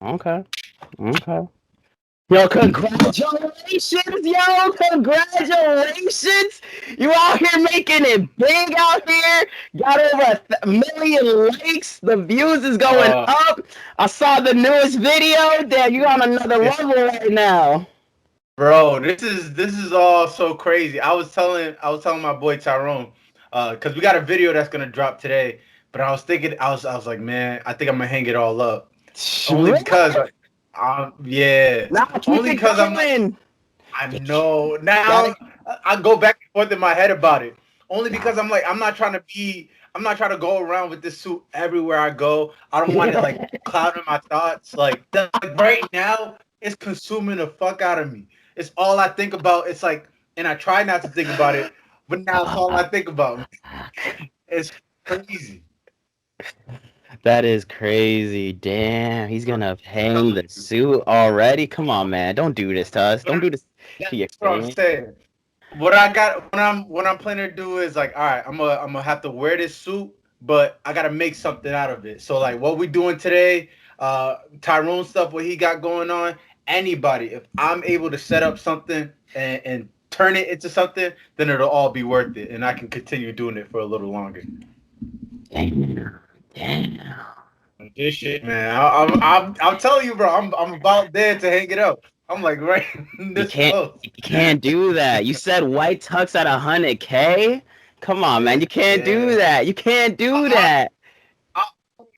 Okay. Okay. Yo, congratulations, yo, congratulations. You out here making it big out here. Got over a million likes. The views is going Uh, up. I saw the newest video. Damn, you on another level right now. bro, this is all so crazy. I was telling my boy Tyrone, because we got a video that's gonna drop today. But I was thinking, I was like, man, I think I'm gonna hang it all up, only Really? because, yeah, Nah, keep only it because I'm like, going. I know Gotta. now. I go back and forth in my head about it, only because I'm like, I'm not trying to go around with this suit everywhere I go. I don't want it like clouding my thoughts. Like right now, it's consuming the fuck out of me. It's all I think about. It's like, and I try not to think about it, but now it's all I think about. It's crazy. That is crazy. Damn, he's gonna I'm hang telling the you. suit already. Come on, man. Don't do this to us. But Don't do this to that's your what I'm fan. saying. What I'm planning to do is like, all right, I'm gonna have to wear this suit, but I gotta make something out of it. So like, what we doing today, Tyrone stuff, what he got going on, anybody, if I'm able to set up something and turn it into something, then it'll all be worth it, and I can continue doing it for a little longer. Damn. Damn. This shit, man, I'm telling you, bro, I'm about there to hang it up. I'm like right You this can't close. you can't do that. You said white tux at 100K? Come on, man. You can't do Yeah. that. You can't do I,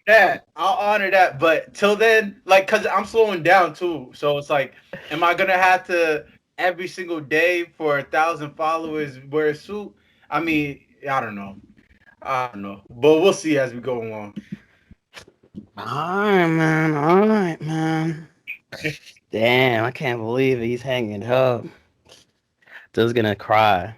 that. I'll honor that. But till then, like, cause I'm slowing down too. So it's like, am I gonna have to every single day for 1,000 followers wear a suit? I mean, I don't know. I don't know. But we'll see as we go along. Alright, man. Alright, man. Damn, I can't believe he's hanging up. Just gonna cry.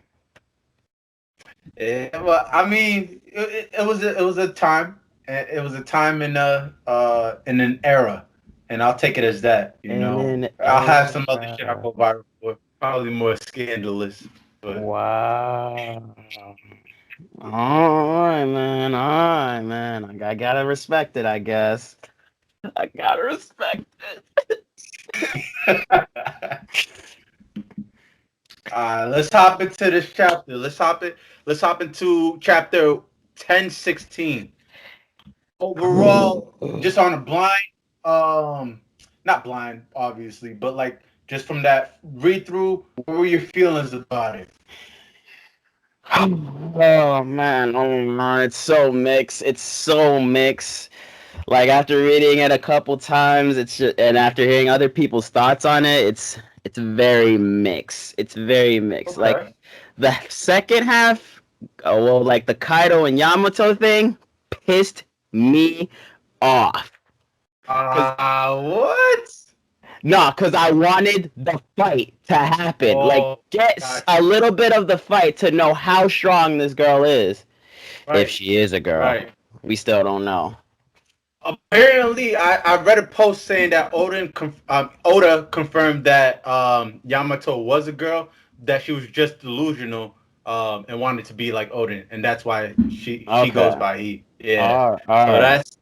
Yeah, well, I mean, it was a time. It was a time in an era, and I'll take it as that. And in I'll have some other shit I era. go viral for, probably more scandalous. But Wow. Alright, man. Alright, man. I gotta respect it, I guess. I gotta respect it. let's hop into this chapter. Let's hop into chapter 1016. Overall, just on a blind, um, not blind, obviously, but like just from that read through, what were your feelings about it? Oh man, it's so mixed. It's so mixed. Like after reading it a couple times, it's just, and after hearing other people's thoughts on it, it's very mixed. It's very mixed. Like Okay. the second half, well, like the Kaido and Yamato thing, pissed me off. Cause What? cause I wanted the fight to happen. Like Oh, get got a you. little bit of the fight to know how strong this girl is. If Right, she is a girl, right. we still don't know. Apparently, I read a post saying that Oda confirmed that Yamato was a girl, that she was just delusional and wanted to be like Odin, and that's why she goes Okay. by he. Yeah. All So right. that's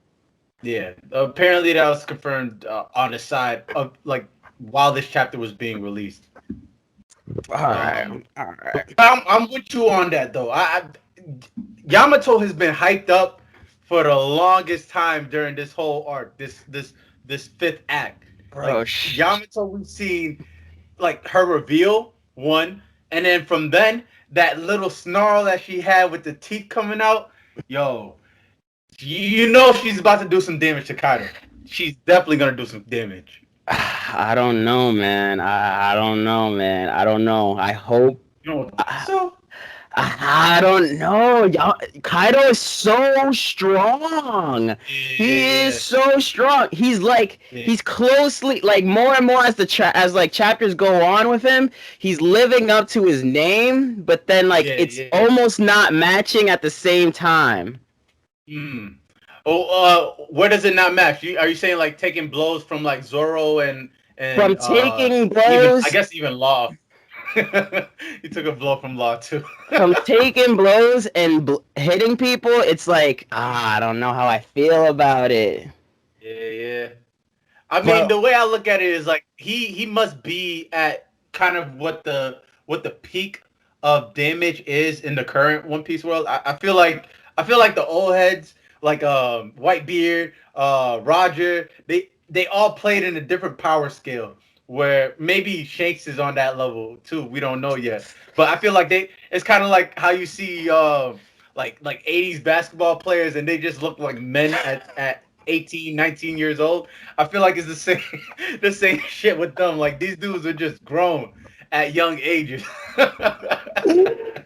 yeah. Apparently, that was confirmed on the side of like while this chapter was being released. All Um, right. All but right. I'm with you on that though. Yamato has been hyped up for the longest time during this whole arc, this fifth act. Bro, Like Yamato, we've seen like her reveal one, and then from then that little snarl that she had with the teeth coming out, yo, you know she's about to do some damage to Kaido. She's definitely gonna do some damage. I don't know, man. I don't know, man. I don't know. I hope. You don't think I, so? I don't know. Y'all, Kaido is so strong. He is Yeah, so strong. He's like yeah, he's closely like more and more as as like chapters go on with him, he's living up to his name, but then like yeah, it's yeah. almost not matching at the same time. Mm. Oh, where does it not match? Are you saying like taking blows from like Zoro and From taking even I blows guess even Law? He took a blow from Law too. from taking blows and hitting people, it's like I don't know how I feel about it. Yeah, yeah. I mean, the way I look at it is like he must be at kind of what the peak of damage is in the current One Piece world. I feel like the old heads like Whitebeard, Roger, they all played in a different power scale. Where maybe Shanks is on that level too. We don't know yet, but I feel like it's kind of like how you see like 80s basketball players and they just look like men at 18, 19 years old. I feel like it's the same the same shit with them. Like these dudes are just grown at young ages.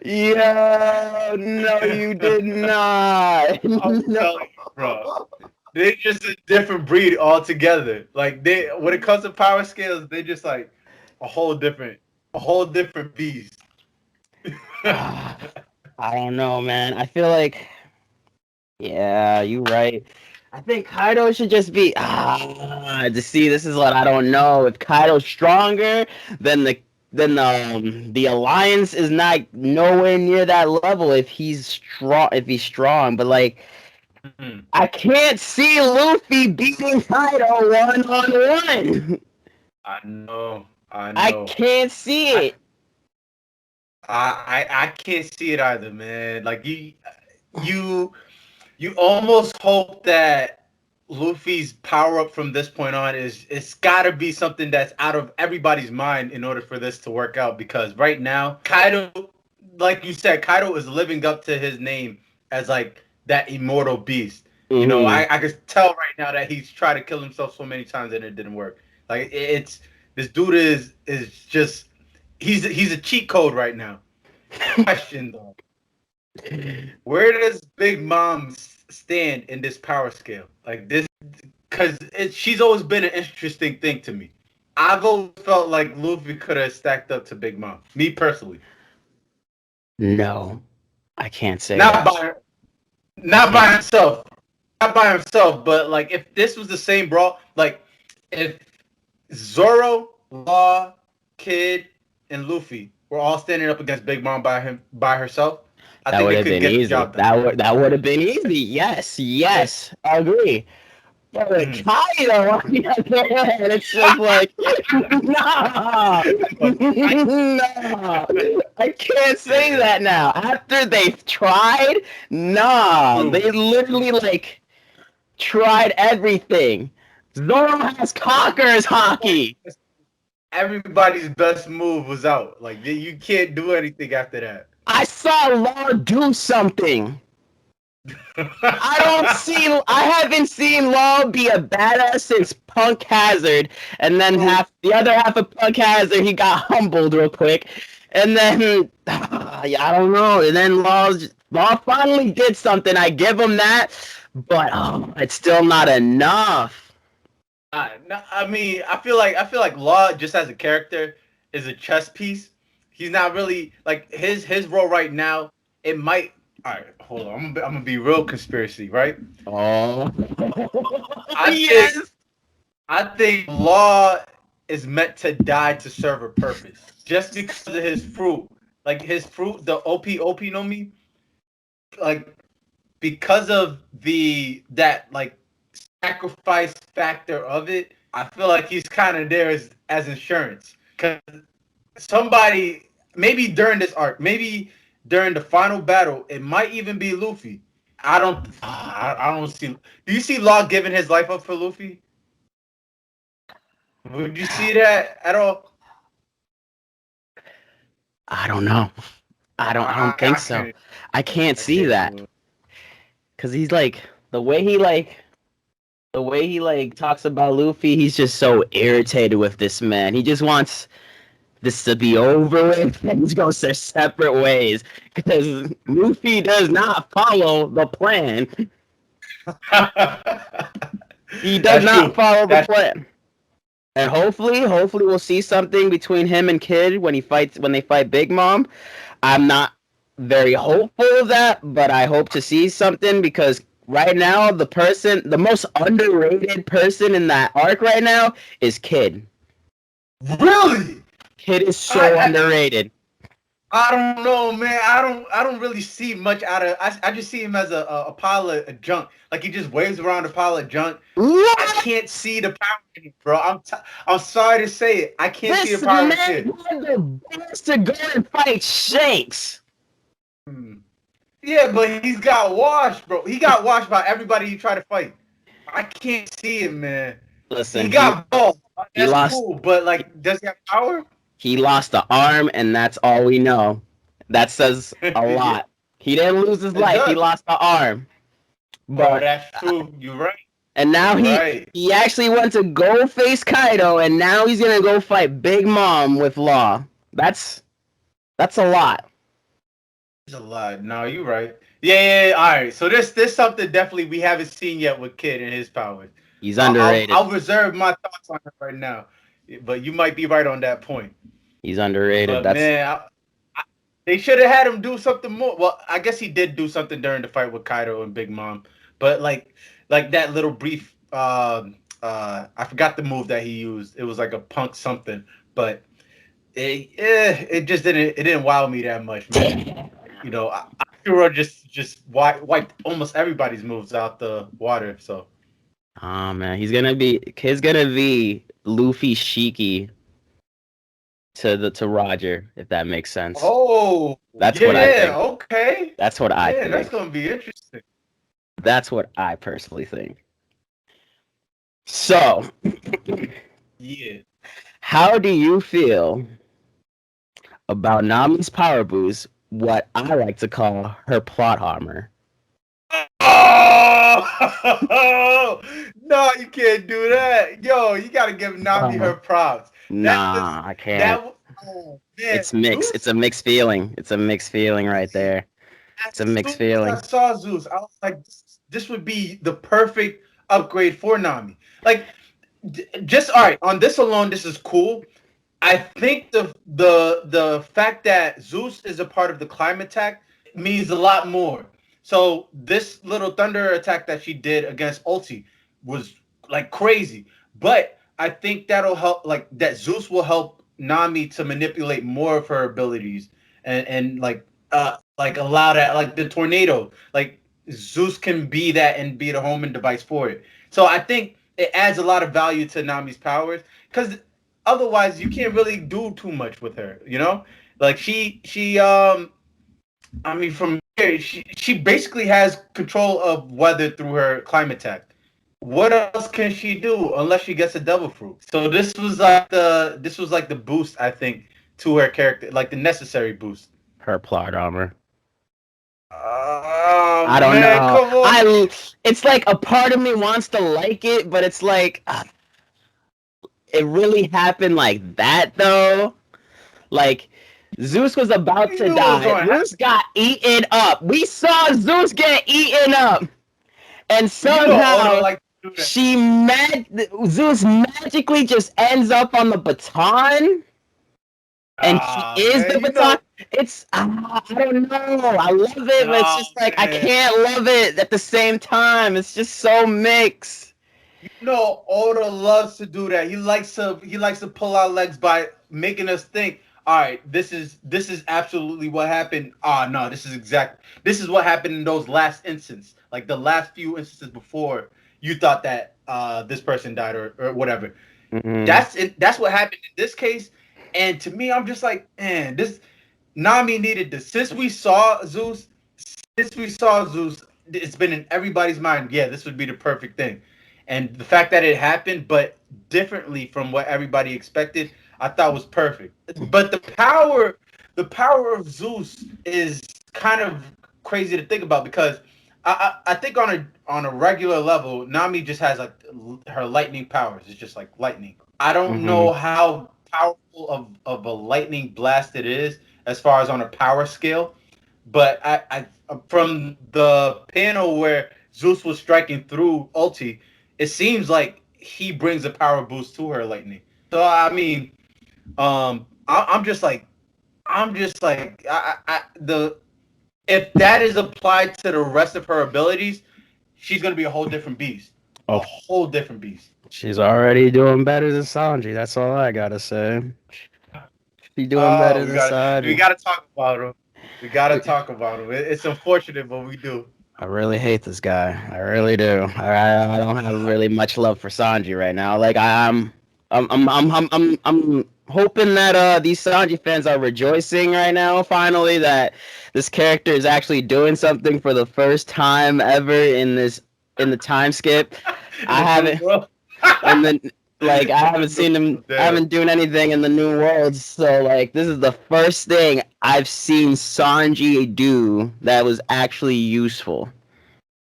Yeah, no, you did not. I'm No. telling you, bro. They're just a different breed altogether. Like they when it comes to power scales, they just like a whole different beast. I don't know, man. I feel like, yeah, you're right. I think Kaido should just be to see. This is what I don't know. If Kaido's stronger, then the alliance is not nowhere near that level. If he's strong, but like I can't see Luffy beating Kaido 1-on-1. I know. I can't see it. I can't see it either, man. Like you almost hope that Luffy's power up from this point on is it's got to be something that's out of everybody's mind in order for this to work out. Because right now, Kaido, like you said, Kaido is living up to his name as like that immortal beast. Mm-hmm. You know, I could tell right now that he's tried to kill himself so many times and it didn't work. Like it's this dude is just he's a cheat code right now. Question though. Where does Big Mom stand in this power scale? Like this, because she's always been an interesting thing to me. I've always felt like Luffy could have stacked up to Big Mom. Me personally. No, I can't say not that. Not by himself. Not by himself, but like if this was the same brawl, like if Zoro, Law, Kid, and Luffy were all standing up against Big Mom by herself. That would have been easy. That would have been easy. Yes, I agree. But with Kaido on the other hand, it's just like, no, I can't say that now. After they've tried, they literally like tried everything. Zoro has Conqueror's Haki. Everybody's best move was out. Like you can't do anything after that. I saw Law do something. I haven't seen Law be a badass since Punk Hazard, and then the other half of Punk Hazard, he got humbled real quick, and then I don't know, and then Law finally did something. I give him that, but it's still not enough. No, I mean, I feel like Law just as a character is a chess piece. He's not really like his role right now. It might. All right, hold on. I'm gonna be real conspiracy, right? Oh, I think Law is meant to die to serve a purpose, just because of his fruit. Like his fruit, the OP no me. Like because of that like sacrifice factor of it, I feel like he's kind of there as insurance. Because somebody, maybe during this arc, maybe during the final battle, it might even be Luffy. I don't see. Do you see Law giving his life up for Luffy? Would you see that at all? I don't know. I don't think so. I can't see that. Cause he's like the way he talks about Luffy, he's just so irritated with this man. He just wants this to be over with and he goes their separate ways. Because Luffy does not follow the plan. He does not follow the plan. And hopefully we'll see something between him and Kid when they fight Big Mom. I'm not very hopeful of that, but I hope to see something because right now the most underrated person in that arc right now is Kid. Really? Kid is so underrated. I don't know, man. I don't really see much out of. I just see him as a pile of junk. Like he just waves around a pile of junk. I What? can't see the power in him, bro. I'm sorry to say it. I can't see the This power man in the kid. had the balls to go and fight Shanks. Hmm. Yeah, but he's got washed, bro. He got washed by everybody he tried to fight. I can't see it, man. He Listen, got balls. he That's lost cool, but like, does he have power? he lost the arm, and that's all we know. That says a Yeah, lot. He didn't lose his it life. He does, lost the arm. bro. But That's true. You're right. and now You're he right. he actually went to go face Kaido, and now he's gonna go fight Big Mom with Law. That's a lot. It's a lot. No, you're right. Yeah. All right. So this something definitely we haven't seen yet with Kid and his powers. He's I'll, I'll underrated. I'll reserve my thoughts on it right now, but you might be right on that point. He's underrated. But That's man, they should have had him do something more. Well, I guess he did do something during the fight with Kaido and Big Mom, but like that little brief. I forgot the move that he used. It was like a punk something, but it just didn't wow me that much, man. You know, Akira just wiped almost everybody's moves out the water. So oh man, he's gonna be Luffy Shiki to Roger, if that makes sense. oh That's what I yeah, think. okay, That's what I yeah, that's think. gonna be interesting. That's what I personally think. So, Yeah. how do you feel about Nami's power boost, what I like to call her plot armor? Oh no, you can't do that. Yo, you gotta give Nami her props. That was Nah, I can't. that. Oh man, It's mixed. Zeus. It's a mixed feeling. It's a mixed feeling right there. As It's a mixed soon as I feeling. saw Zeus, I was like, this would be the perfect upgrade for Nami. Like, just all right on this alone, this is cool. I think the fact that Zeus is a part of the climate attack means a lot more. So this little thunder attack that she did against Ulti was like crazy. But I think that'll help, like that Zeus will help Nami to manipulate more of her abilities and like allow that, like the tornado, like Zeus can be that and be the homing device for it. So I think it adds a lot of value to Nami's powers because otherwise you can't really do too much with her, you know? Like she I mean from here she basically has control of weather through her climate tech. What else can she do unless she gets a devil fruit? So this was like the boost, I think, to her character, like the necessary boost. Her plot armor. Oh I don't man, know. come on. It's like a part of me wants to like it, but it's like it really happened like that though. Like Zeus was about You to knew it was die. going to happen. Zeus got eaten up. We saw Zeus get eaten up, and You know Oda somehow like to do that. Zeus magically just ends up on the baton, and she Ah is man, the you baton. know. It's I don't know. I love it, but it's Oh just like I man. can't love it at the same time. It's just so mixed. No, Oda loves to do that. He likes to pull our legs by making us think, all right, this is absolutely what happened. Ah, no, this is what happened in those last instances, like the last few instances before you thought that this person died or whatever. Mm-hmm. That's it. That's what happened in this case. And to me, I'm just like, man, this Nami needed this. Since we saw Zeus, it's been in everybody's mind. Yeah, this would be the perfect thing. And the fact that it happened, but differently from what everybody expected, I thought was perfect. But the power of Zeus is kind of crazy to think about because I think on a regular level, Nami just has like her lightning powers. It's just like lightning. I don't Mm-hmm. know how powerful of a lightning blast it is as far as on a power scale, but I from the panel where Zeus was striking through Ulti, it seems like he brings a power boost to her lightning. So I mean, I'm just like the if that is applied to the rest of her abilities, she's gonna be a whole different beast, a Oh, whole different beast. she's already doing better than Sanji. That's all I gotta say. She's doing better we than we Sanji. gotta talk about him. We gotta talk about him. It's unfortunate, but we do. I really hate this guy. I really do. I don't have really much love for Sanji right now. Like I'm hoping that these Sanji fans are rejoicing right now. Finally, that this character is actually doing something for the first time ever in the time skip. I The new haven't. world. And then like I haven't The seen him. new- I Damn. haven't doing anything in the new world. So like this is the first thing I've seen Sanji do that was actually useful.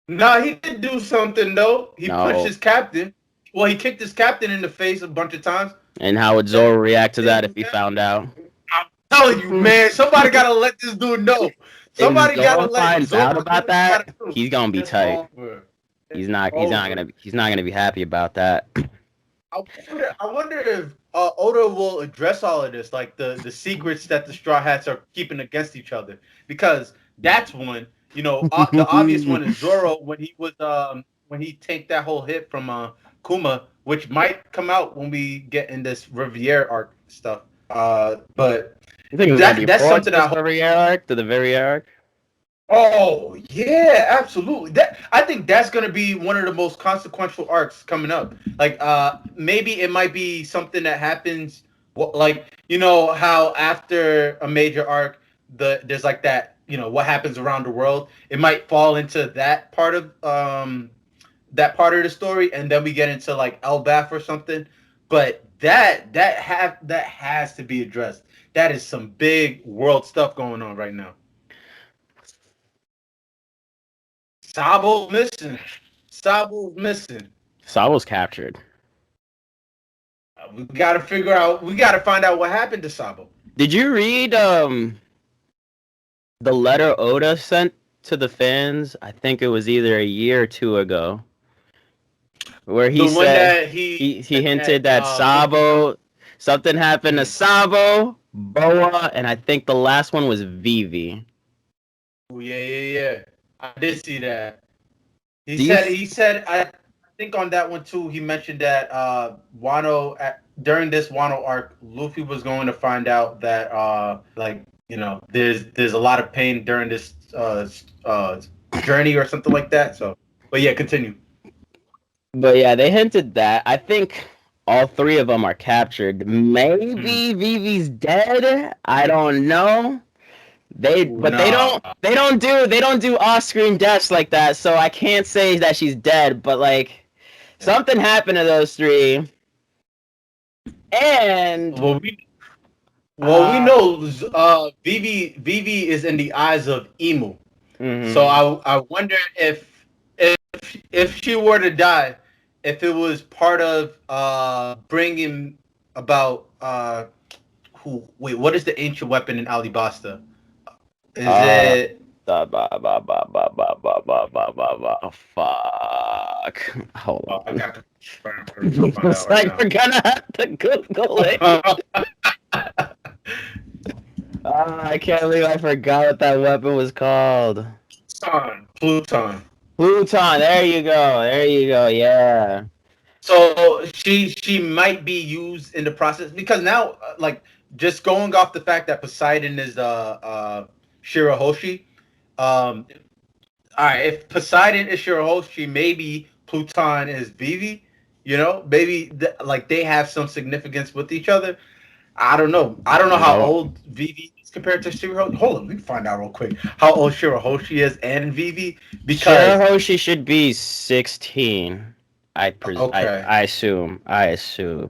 No, he did do something though. He punched No. his captain. Well, he kicked his captain in the face a bunch of times. And how would That, Zoro react to didn't that do if he that. found out? I'm telling you, man. Somebody gotta let this dude know. If Somebody gotta Zoro let finds Zoro out do about what he gotta that, do. he's gonna be It's tight. over. He's It's not. over. He's not gonna be happy about that. I wonder if Oda will address all of this, like the secrets that the Straw Hats are keeping against each other, because that's one. The obvious one is Zoro when he take that whole hit from Kuma, which might come out when we get in this Riviere arc stuff. But You think it's gonna be that's forward to something this I very arc, to the very arc? Oh yeah, absolutely. That I think that's gonna be one of the most consequential arcs coming up. Like, maybe it might be something that happens. Like, how after a major arc, there's like that. What happens around the world. It might fall into that part of the story, and then we get into like Elbaf or something. But that has to be addressed. That is some big world stuff going on right now. Sabo's missing. Sabo's missing. Sabo's captured. We gotta figure out. We gotta find out what happened to Sabo. Did you read the letter Oda sent to the fans? I think it was either a year or two ago, where he The one said that he he hinted that that Sabo something happened to Mhm. Sabo, Boa, and I think the last one was Vivi. Oh, yeah. I did see that. He Do you? said. He said. I think on that one too. He mentioned that Wano during this Wano arc, Luffy was going to find out that like there's a lot of pain during this journey or something like that. So, but yeah, continue. But yeah, they hinted that. I think all three of them are captured. Mhm. Maybe Vivi's dead. I don't know. But Nah. they don't do off-screen deaths like that. So I can't say that she's dead. But like something happened to those three, and Well, we uh, know Vivi is in the eyes of Emu. So mhm. I wonder if if she were to die, if it was part of bringing about who wait, what is the ancient weapon in Alibasta? Is uh, it fuck. Hold I on. got to go find Looks out right like now. we're gonna have to Google it. I can't believe I forgot what that weapon was called. Pluton. Pluton. There you go. There you go. Yeah. So she might be used in the process because now, like, just going off the fact that Poseidon is Shirahoshi. All right, if Poseidon is Shirahoshi, maybe Pluton is Vivi. Maybe like they have some significance with each other. I don't know. I don't know how No. old Vivi is compared to Shirahoshi. Hold on, let me find out real quick how old Shirahoshi is and Vivi because Shirahoshi should be 16. okay. I assume. I assume.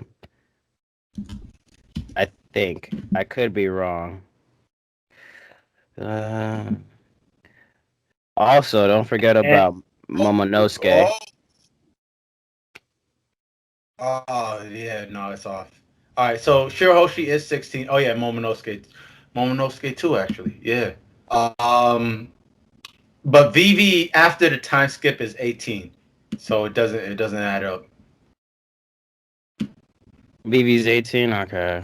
I think. I could be wrong. Uh, also, don't forget And about oh, Momonosuke. oh, oh, yeah, no, it's off. All right, so Shirahoshi is 16. Oh yeah, Momonosuke too, actually. Yeah. Um, but Vivi after the time skip is 18, so it doesn't add up. Vivi's 18. Okay.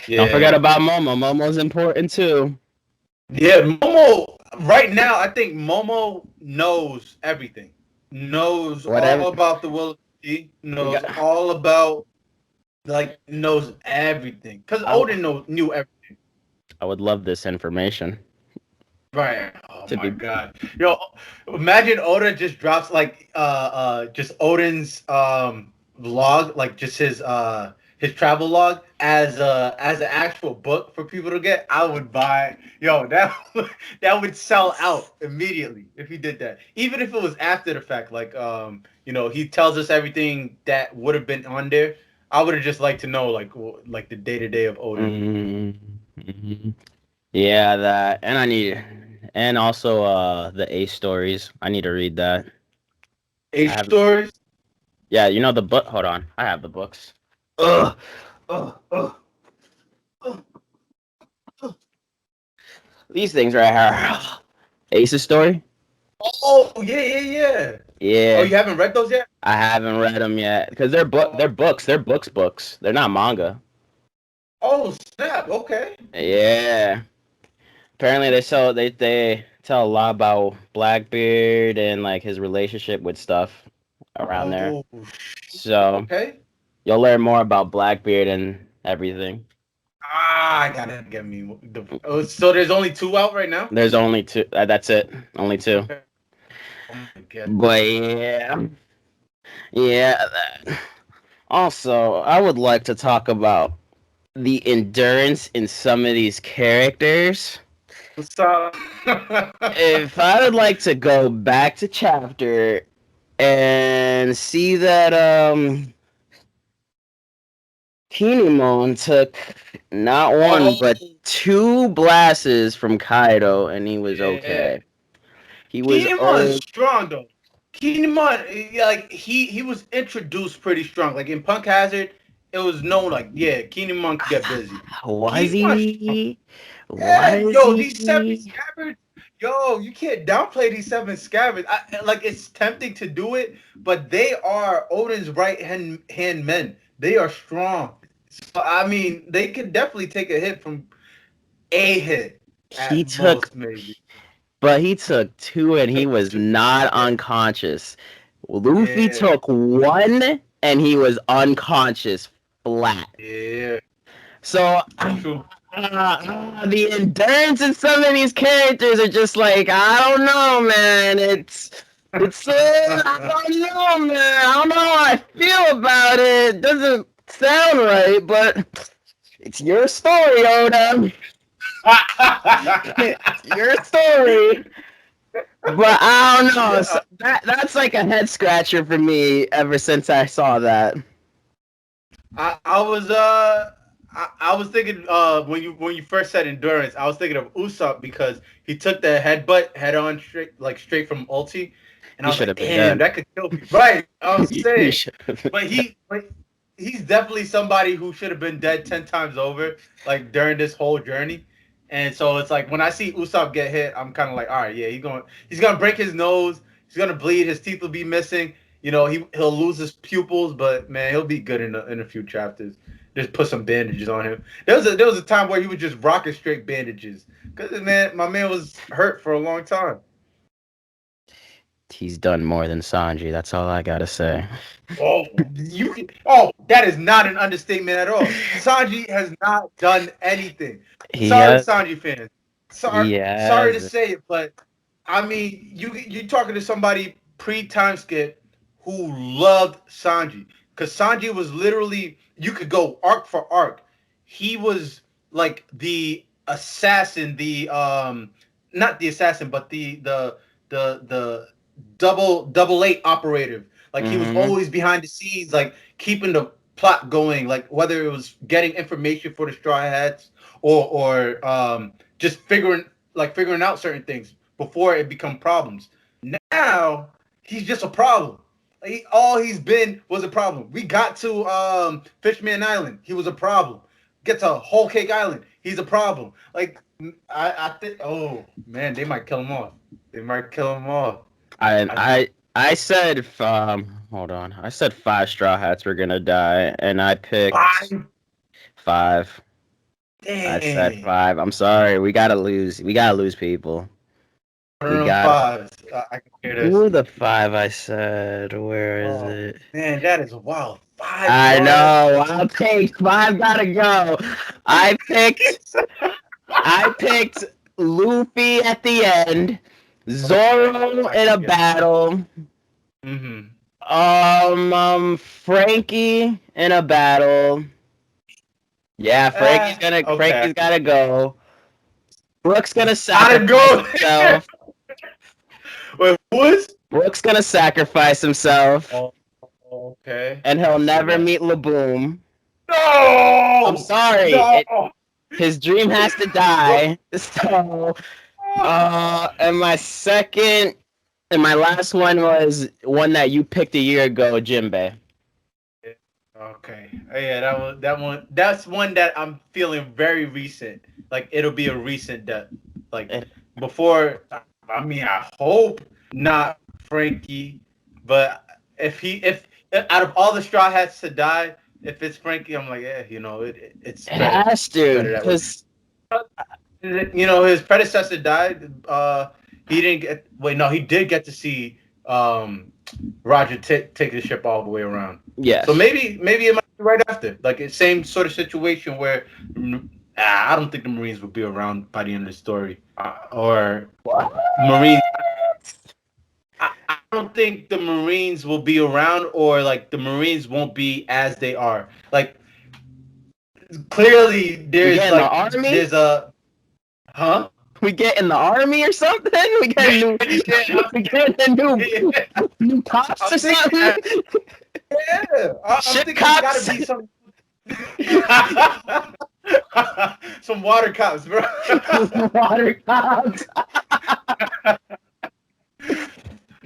Don't forget Yeah. about Momo. Momo's important too. Yeah, Momo. Right now, I think Momo knows everything. Knows Whatever. all about the will. He We knows got. all about. like knows everything. Cause I, Odin knew everything. I would love this information Right. Oh to my be. god. Yo, imagine Oda just drops like just Odin's log, like just his travel log as an actual book for people to get. I would buy. Yo, that that would sell out immediately if he did that. Even if it was after the fact, like he tells us everything that would have been on there. I would have just liked to know like the day-to-day of Odin. Mm-hmm. Yeah, that, and and also the Ace stories. I need to read that. I H have, stories. yeah, you know the book. Hold on, I have the books. Ugh, ugh, ugh, ugh, ugh. These things right here. Ace's story. Oh yeah. Oh, Yeah, you haven't read those yet? I haven't read them yet because they're Oh, books. They're books. They're not manga. oh snap! Okay. Yeah. Apparently they tell a lot about Blackbeard and like his relationship with stuff around there. Oh, So okay. you'll learn more about Blackbeard and everything. Ah, I gotta get me the. Oh, so there's only two out right now. There's only two. That's it. Only two. Okay. Oh my god. But yeah, yeah. Also, I would like to talk about the endurance in some of these characters. What's up? If I would like to go back to chapter and see that Kinemon took not one Oh but two blasts from Kaido and he was yeah. okay. He was Kinemon's strong though. Kinemon, like he was introduced pretty strong. Like in Punk Hazard, it was known like yeah, Kinemon could get busy. was Kinemon's strong. he? Yeah, Was yo, these seven he? scabbards, yo, you can't downplay these seven scabbards. Like it's tempting to do it, but they are Odin's right hand men. They are strong. So I mean, they could definitely take a hit from a hit He at took, most, maybe. but he took two and he was not Yeah, unconscious. Luffy yeah, took one and he was unconscious flat. yeah. So True. the endurance in some of these characters are just like I don't know, man. It's I don't know, man. I don't know how I feel about it. It doesn't sound right, but it's your story, Oda. It's your story. But I don't know. Yeah, So that's like a head scratcher for me ever since I saw that. I was thinking when you first said endurance, I was thinking of Usopp because he took the headbutt head on straight from ulti, and I He was should like, have been damn, dead. that could kill me. Right, I was He saying, should have been but dead. he's definitely somebody who should have been dead 10 times over, like during this whole journey. And so it's like when I see Usopp get hit, I'm kind of like, all right, yeah, he's gonna break his nose, he's gonna bleed, his teeth will be missing. He'll lose his pupils, but man, he'll be good in a few chapters. Just put some bandages on him. There was a time where he was just rocking straight bandages because my man was hurt for a long time. He's done more than Sanji. That's all I gotta say. Oh, that is not an understatement at all. Sanji has not done anything. He Sorry, has. Sanji fans. He Sorry to has. say it, but I mean, you talking to somebody pre-time skip who loved Sanji because Sanji was literally you could go arc for arc. He was like the assassin, the not the assassin, but the double eight operative. Like he was Mm-hmm. always behind the scenes, like keeping the plot going. Like whether it was getting information for the Straw Hats or just figuring out certain things before it become problems. Now he's just a problem. All he's been was a problem. We got to Fishman Island. He was a problem. Get to Whole Cake Island. He's a problem. Like I think. Oh man, they might kill him off. They might kill him off. I I think I I said hold on. I said five straw hats were gonna die, and I picked five. five. I said Dang. five. I'm sorry. We gotta lose. We gotta lose people. We them got fives. I can hear this. who the 5 I said. Where is Oh it? man, that is wild. 5 I stars. know. I'll take 5. Gotta go. I picked Luffy at the end. Zoro in a battle. Mm-hmm. Frankie in a battle. Yeah, Okay. Frankie's gotta go. Brooks gonna Gotta sacrifice go. himself. Wait, who is? Brooks gonna sacrifice himself. Oh, okay. And I he'll see never that. meet Laboom. I'm No! sorry. No! His dream has to die. So, and my last one was one that you picked a year ago, Jinbei. Okay. Yeah, that's one that I'm feeling very recent. Like it'll be a recent death. Like before, I mean, I hope not Frankie, but if out of all the Straw Hats to die, if it's Frankie, I'm like, yeah, it's It better. has to, Better that way. because His predecessor died. He didn't get. Wait, no, he did get to see Roger take the ship all the way around. yes. So maybe it might be right after, like the same sort of situation where I don't think the Marines will be around by the end of the story, or What? Marines. I don't think the Marines will be around, or like the Marines won't be as they are. Like clearly, there's the army. There's a We get in the army or something? We get a new, we get a new cops or something? Yeah, I'm thinking cops. There's gotta be some water cops, bro. Water cops.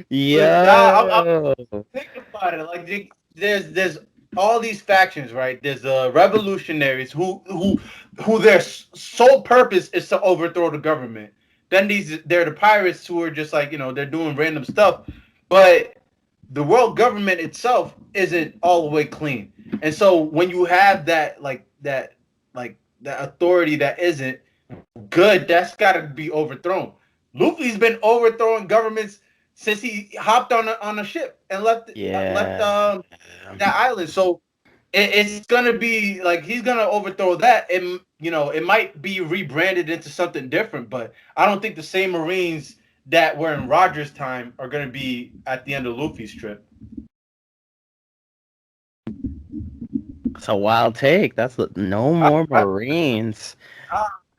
Yeah. Think about it. Like there's all these factions, right? There's the revolutionaries who their sole purpose is to overthrow the government. Then they're the pirates who are just like, they're doing random stuff, but the world government itself isn't all the way clean. And so when you have that authority that isn't good, that's got to be overthrown. Luffy's been overthrowing governments since he hopped on a ship and left that island. So it's gonna be like he's gonna overthrow that, and it might be rebranded into something different. But I don't think the same Marines that were in Roger's time are gonna be at the end of Luffy's trip. It's a wild take. That's no more Marines.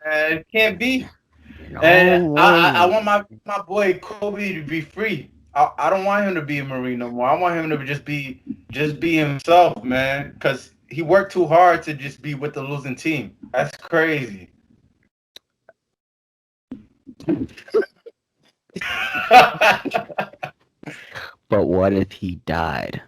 It can't be. And I want my boy Kobe to be free. I don't want him to be a Marine no more. I want him to just be himself, man. Because he worked too hard to just be with the losing team. That's crazy. But what if he died?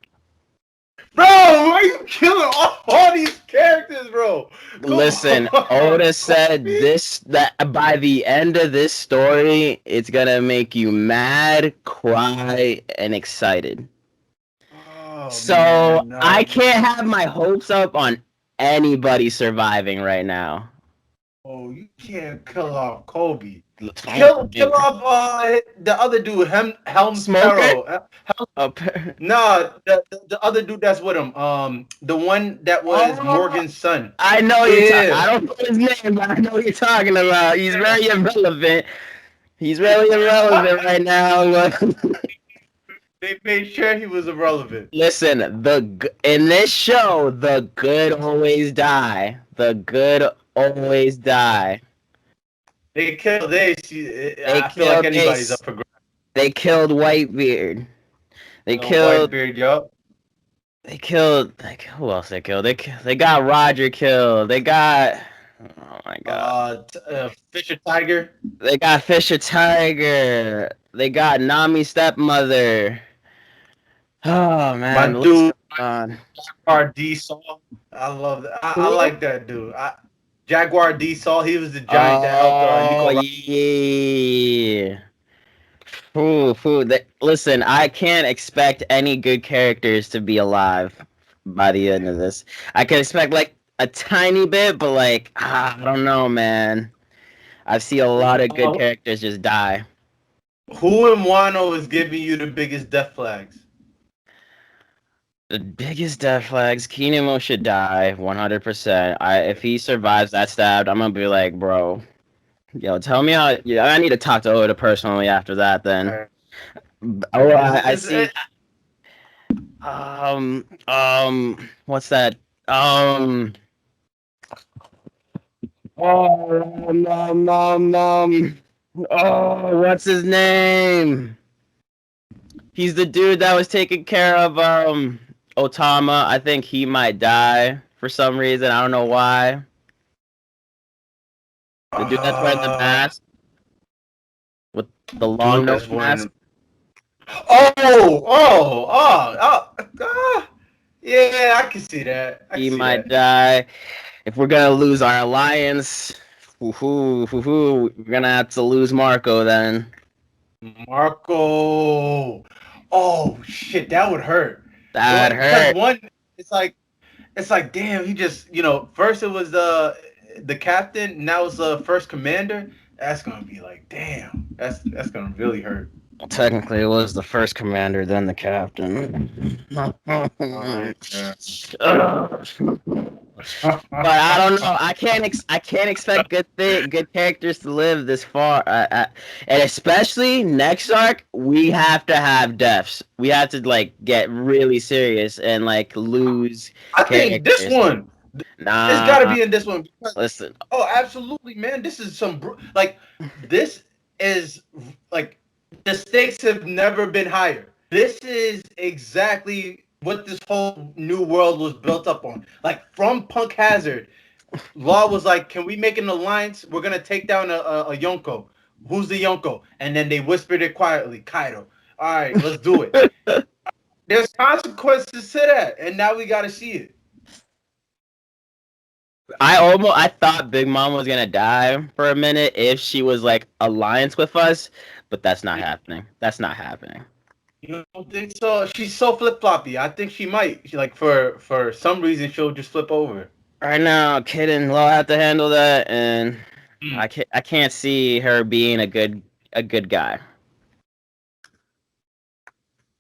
Bro, why are you killing all these characters, bro? Listen, Oda said that by the end of this story, it's gonna make you mad, cry, and excited. So man, no. I can't have my hopes up on anybody surviving right now. Oh, you can't kill off Kobe. Kill off the other dude, Helm Sparrow. No, the other dude that's with him. The one that was Morgan's son. I know I don't know his name, but I know what you're talking about. He's very irrelevant. He's really irrelevant right now. They made sure he was irrelevant. Listen, in this show, the good always die. The good always die. They killed Ace. I feel like anybody's up for grabs. They killed Whitebeard. They killed Whitebeard, yup. They killed who else they killed? They got Roger killed. They got oh my god. Fisher Tiger. They got Fisher Tiger. They got Nami's stepmother. Oh man, my dude, Jaguar D Saw. I love that. I like that dude. Jaguar D Saw. He was the giant that helped. Oh yeah. Listen, I can't expect any good characters to be alive by the end of this. I can expect like a tiny bit, but like I don't know, man. I see a lot of good characters just die. Who in Wano is giving you the biggest death flags? The biggest death flags. Kinemo should die 100%. If he survives that stab, I'm gonna be like, bro, yo, tell me how. Yeah, I need to talk to Oda personally after that. Then. Alright. Oh, I It's, see. What's that? Um, oh, what's his name? He's the dude that was taking care of Otama. I think he might die for some reason. I don't know why. The dude that's wearing the mask with the long dude nose that's mask. wearing. Yeah, I can see that. I can He see might that. die. If we're gonna lose our alliance, we're gonna have to lose Marco then. Marco. Oh shit, that would hurt. That Because hurt. one, it's like damn, he just first it was the captain, now it's the first commander. That's gonna be like damn, that's gonna really hurt. Technically, it was the first commander, then the captain. Alright, yeah. But I don't know. I can't expect good characters to live this far. And especially next arc, we have to have deaths. We have to like get really serious and like lose I think this characters. one, it's got to Nah, be in this one because listen. oh, absolutely, man, this is like this is like the stakes have never been higher. This is exactly what this whole new world was built up on. Like from Punk Hazard, Law was like, "Can we make an alliance? We're gonna take down a Yonko. Who's the Yonko?" And then they whispered it quietly, Kaido. All right, let's do it. There's consequences to that, and now we got to see it. I thought Big Mom was gonna die for a minute if she was like alliance with us, but that's not happening. That's not happening. You don't think so? She's so flip floppy. I think she might. She, like for some reason, she'll just flip over. Right now, Kid and Law have to handle that, and Mm. I can't see her being a good guy.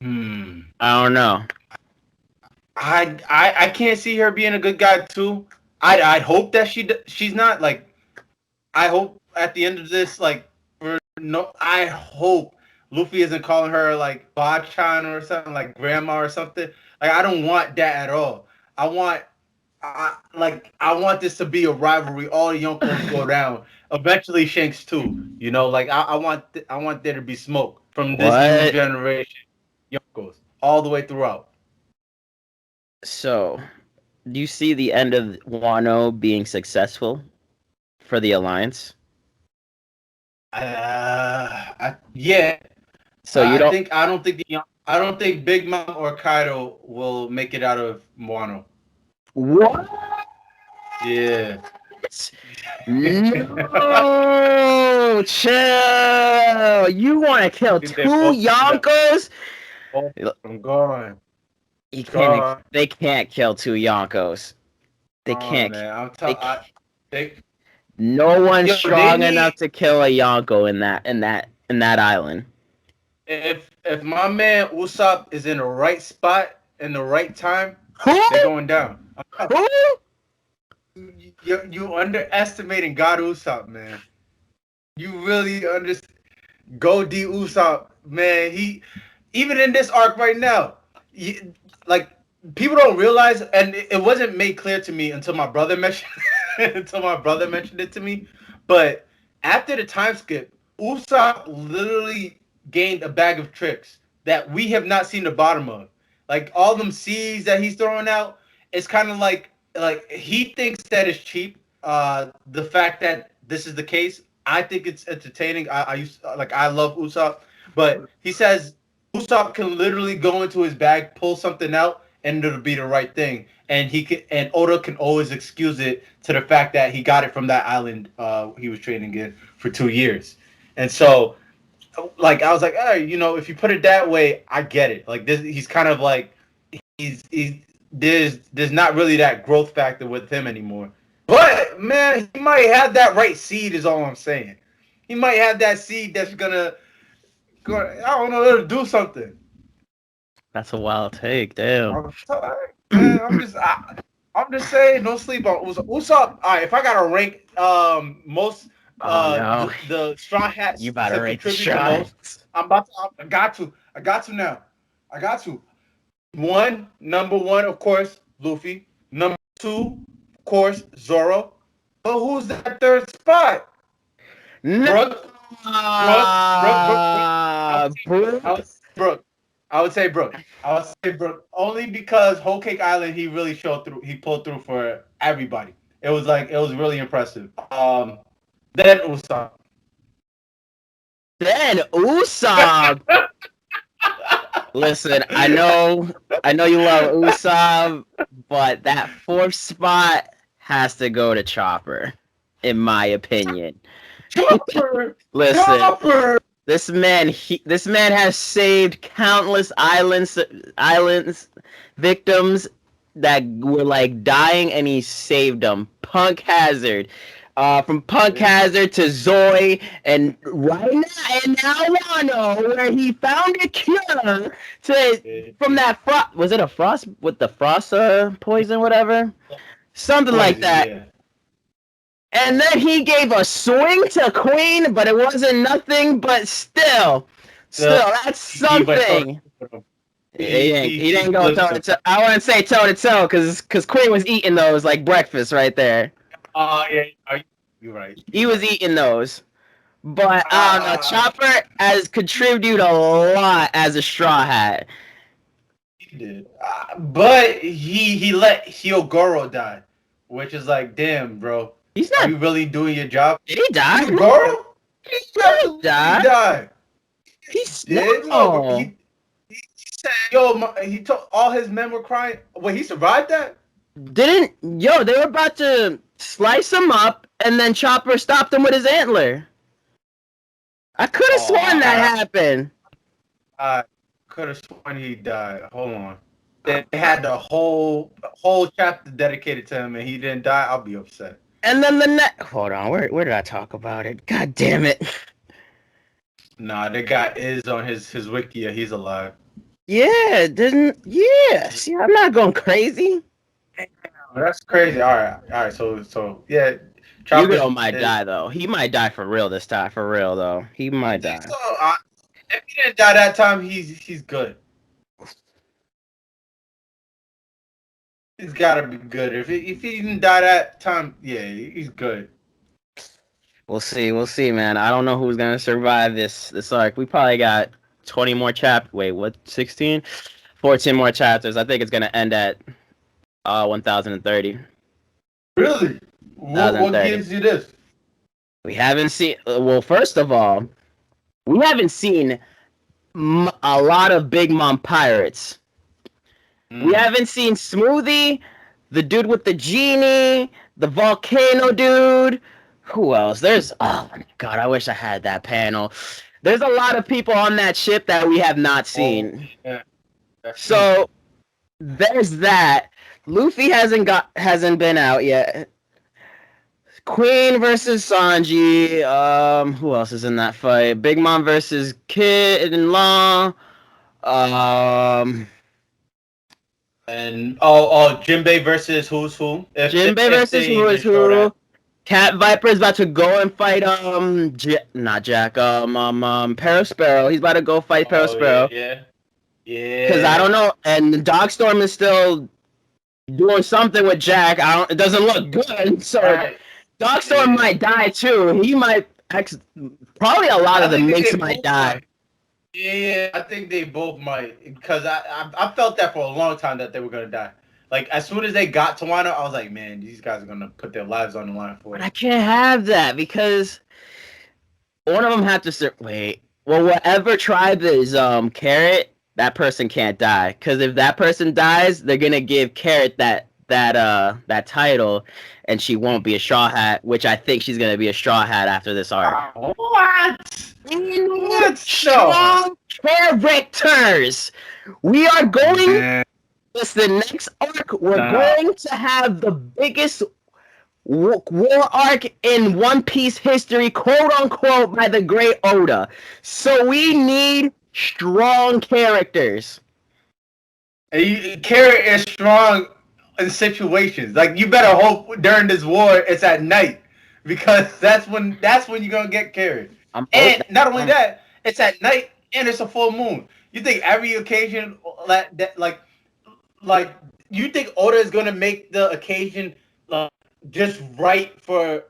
Hmm. I don't know. I can't see her being a good guy too. I hope that she's not like. I hope at the end of this, like, no, I hope Luffy isn't calling her like Bachan or something, like grandma or something. Like, I don't want that at all. I want, I want this to be a rivalry. All the Yonkos go down. Eventually, Shanks too. Like I want there to be smoke from this new What? generation. Yonkos all the way throughout. So, do you see the end of Wano being successful for the alliance? Yeah. So you don't. I don't think Big Mom or Kaido will make it out of Moano. What? Yeah. No, chill. You want to kill think two they're both Yonkos? I'm gone. You can't. Gone. They can't kill two Yonkos. They Gone, can't. man. They can't. They, No one's yo, they strong enough need to kill a Yonko in that island. if my man Usopp is in the right spot in the right time, Who? they're going down. Who? You underestimating God Usopp, man. You really understand. Go D Usopp, man. He even in this arc right now, like people don't realize, and it wasn't made clear to me until my brother mentioned it to me. But after the time skip, Usopp literally gained a bag of tricks that we have not seen the bottom of. Like all them seeds that he's throwing out, it's kind of like he thinks that it's cheap. The fact that this is the case, I think it's entertaining. I love Usopp, but he says Usopp can literally go into his bag, pull something out, and it'll be the right thing. And Oda can always excuse it to the fact that he got it from that island he was training in for 2 years. And so, like, I was like, hey, if you put it that way, I get it. Like this, he's kind of like he's there's not really that growth factor with him anymore. But man, he might have that right seed. Is all I'm saying. He might have that seed that's gonna I don't know, it'll do something. That's a wild take, damn. I'm sorry, man. I'm just saying, don't sleep on Usopp. Usopp. All right, if I gotta rank most Oh no, the Straw you Hats about to to rate the contribute the most, shots. I got to now. I got to. Number one, of course, Luffy. Number two, of course, Zoro. But who's that third spot? No, Brooke, Brooke. I would Bruce. say Brooke. I would say Brooke. I would say Brooke only because Whole Cake Island he really showed through. He pulled through for everybody. It was really impressive. Then Usopp. Then Usopp. Listen, I know you love Usopp, but that fourth spot has to go to Chopper, in my opinion. Chopper. Listen, Chopper. this man has saved countless islands victims that were like dying, and he saved them. Punk Hazard. From Punk Hazard to Zoe, and right now, and now Wano, where he found a cure from that frost. Was it a frost with the frost poison, whatever? Something like that. Yeah. And then he gave a swing to Queen, but it wasn't nothing. But still, that's something. He didn't go toe to toe. I wouldn't say toe to toe because Queen was eating those like breakfast right there. Yeah, you're right. He was eating those. But Chopper has contributed a lot as a Straw Hat. He did. But he let Hyogoro die, which is like, damn, bro. He's not. Are you really doing your job? Did he die? Hyogoro? He died. He did. No, he said, yo, he told all his men were crying. Wait, he survived that? They were about to slice him up, and then Chopper stopped him with his antler. I could have sworn that happened. I could have sworn he died. Hold on. They had the whole chapter dedicated to him, and he didn't die. I'll be upset. And then the next. Hold on, where did I talk about it? God damn it! Nah, the guy is on his wiki. He's alive. Yeah, see, I'm not going crazy. That's crazy. All right. So yeah, Yawlito might die though. He might die for real this time. For real though, he might die. So, if he didn't die that time, he's good. He's gotta be good. If he didn't die that time, yeah, he's good. We'll see, man. I don't know who's gonna survive this arc. We probably got 20 more chapters. Wait, what? 16? 14 more chapters. I think it's gonna end at 1030. Really? What gives you this? We haven't seen. Well, first of all, we haven't seen a lot of Big Mom pirates. We haven't seen Smoothie, the dude with the genie, the volcano dude. Who else? Oh my god, I wish I had that panel. There's a lot of people on that ship that we have not seen. Yeah. So there's that. Luffy hasn't been out yet. Queen versus Sanji. Who else is in that fight? Big Mom versus Kid and Law. And Jinbei versus who's who? Jinbei versus who is who. Cat Viper's about to go and fight not Jack, Perospero. He's about to go fight Perospero. Yeah. Because I don't know, and Dogstorm is still doing something with Jack. It doesn't look good. So Dogstorm might die too. He might probably a lot of the Minks might die. Yeah, I think they both might, because I felt that for a long time that they were gonna die. Like as soon as they got to Wano, I was like, man, these guys are gonna put their lives on the line for it. But I can't have that because one of them had to wait. Well, whatever tribe is Carrot, that person can't die. Because if that person dies, they're gonna give Carrot that title, and she won't be a Straw Hat, which I think she's gonna be a Straw Hat after this arc. What? Strong characters. We are going. This the next arc. We're going to have the biggest war arc in One Piece history, quote unquote, by the great Oda. So we need strong characters. Carrot is strong in situations. Like you better hope during this war it's at night because that's when you're gonna get Carrot. And not only that, it's at night and it's a full moon. You think every occasion that like you think Oda is gonna make the occasion just right for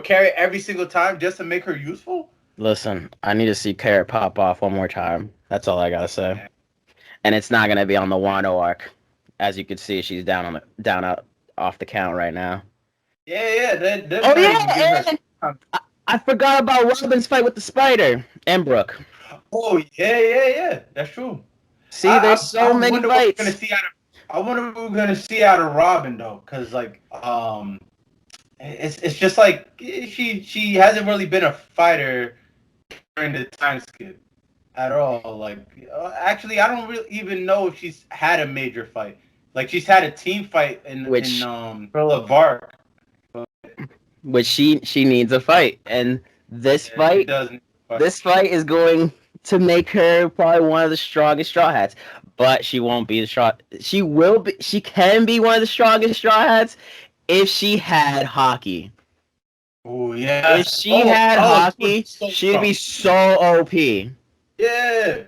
Carrot every single time just to make her useful? Listen, I need to see Carrot pop off one more time. That's all I gotta say. And it's not gonna be on the Wano arc. As you can see, she's down out off the count right now. Yeah. Oh yeah, and I forgot about Robin's fight with the spider and Brooke. Oh yeah. That's true. See, there's so many fights. I wonder what we're gonna see out of Robin though, because it's just like she hasn't really been a fighter during the time skip at all. Like actually, I don't really even know if she's had a major fight. Like she's had a team fight in Pearl of Bark. Which she needs a fight, and this fight is going to make her probably one of the strongest Straw Hats. But she won't be the straw. She will be. She can be one of the strongest Straw Hats if she had hockey. Oh yeah. If she had hockey, she'd be so OP. Yeah.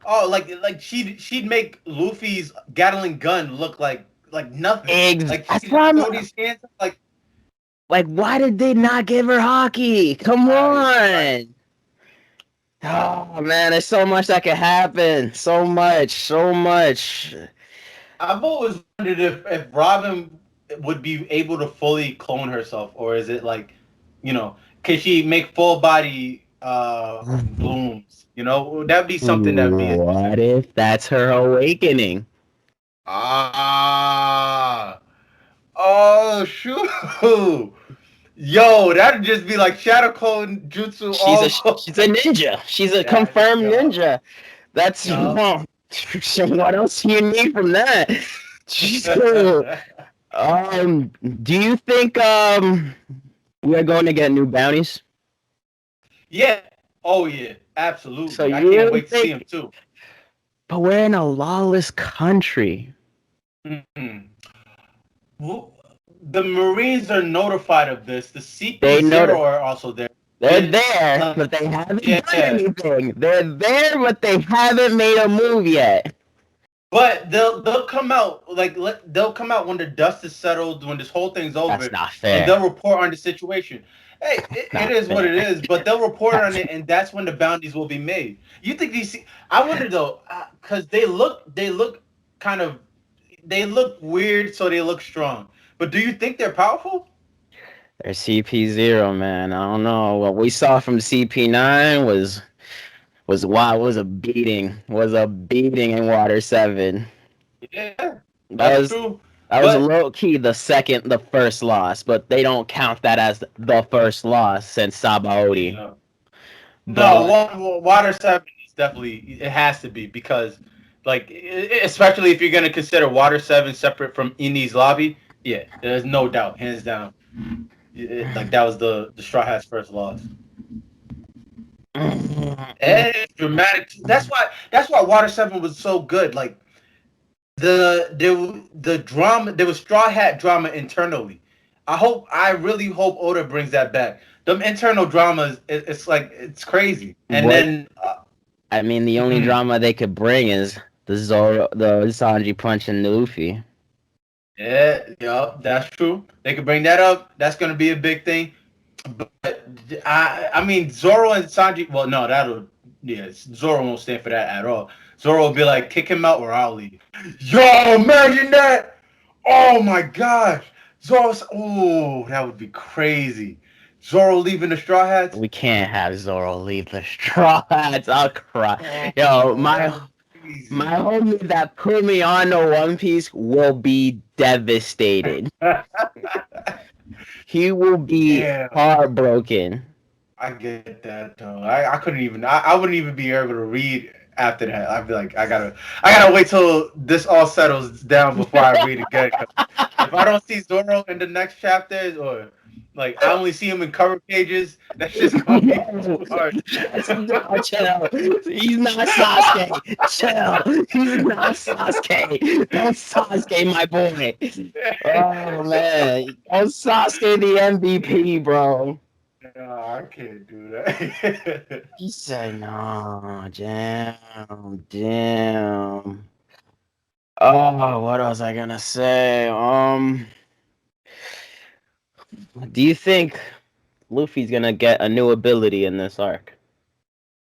Oh, like she'd make Luffy's Gatling gun look like nothing. Like that's why I'm like, why did they not give her hockey? Come on. Oh man, there's so much that could happen. So much. I've always wondered if Robin would be able to fully clone herself, or is it like, can she make full body blooms? That'd be something that'd be interesting. What if that's her awakening? Oh shoot. Yo, that'd just be like Shadow Clone Jutsu. She's a ninja. She's a confirmed ninja. That's what else do you need from that? Do you think we're going to get new bounties? Yeah. Oh yeah, absolutely. So I can't wait to see them too. But we're in a lawless country. Mm-hmm. Well, the Marines are notified of this. The CP0 are also there. They're there, but they haven't done anything. They're there, but they haven't made a move yet. But they'll come out they'll come out when the dust is settled, when this whole thing's over. That's not fair. And they'll report on the situation. Hey, it is what it is, but they'll report on it, and that's when the bounties will be made. You think these? I wonder though, because they look weird, so they look strong. But do you think they're powerful? They're CP0, man. I don't know. What we saw from CP9 was a beating. Was a beating in Water 7. Yeah, that's true. That was low key the first loss, but they don't count that as the first loss since Sabaody. No, Water 7 is definitely, it has to be, because especially if you're gonna consider Water 7 separate from Ini's lobby. Yeah, there's no doubt, hands down. That was the Straw Hats' first loss. And it's dramatic. That's why Water 7 was so good. Like the drama, there was Straw Hat drama internally. I really hope Oda brings that back. Them internal dramas, it's crazy. And then I mean, the only drama they could bring is the Sanji punching Luffy. Yeah, that's true. They could bring that up. That's gonna be a big thing. But I mean, Zoro and Sanji. Well, no, Zoro won't stand for that at all. Zoro will be like, kick him out or I'll leave. Yo, imagine that! Oh my gosh, Zoro. Oh, that would be crazy. Zoro leaving the Straw Hats. We can't have Zoro leave the Straw Hats. I'll cry. Yo, my homie that put me on to One Piece will be devastated. He will be heartbroken. I get that though. I couldn't even. I wouldn't even be able to read after that. I'd be like, I gotta wait till this all settles down before I read again. If I don't see Zoro in the next chapters, or like I only see him in cover pages, that's just gonna be too hard. No, chill. He's not Sasuke. Chill. He's not Sasuke. Don't Sasuke my boy. Oh man. Don't Sasuke the MVP, bro. No, I can't do that. He said no. Damn. Oh, what was I gonna say? Do you think Luffy's gonna get a new ability in this arc?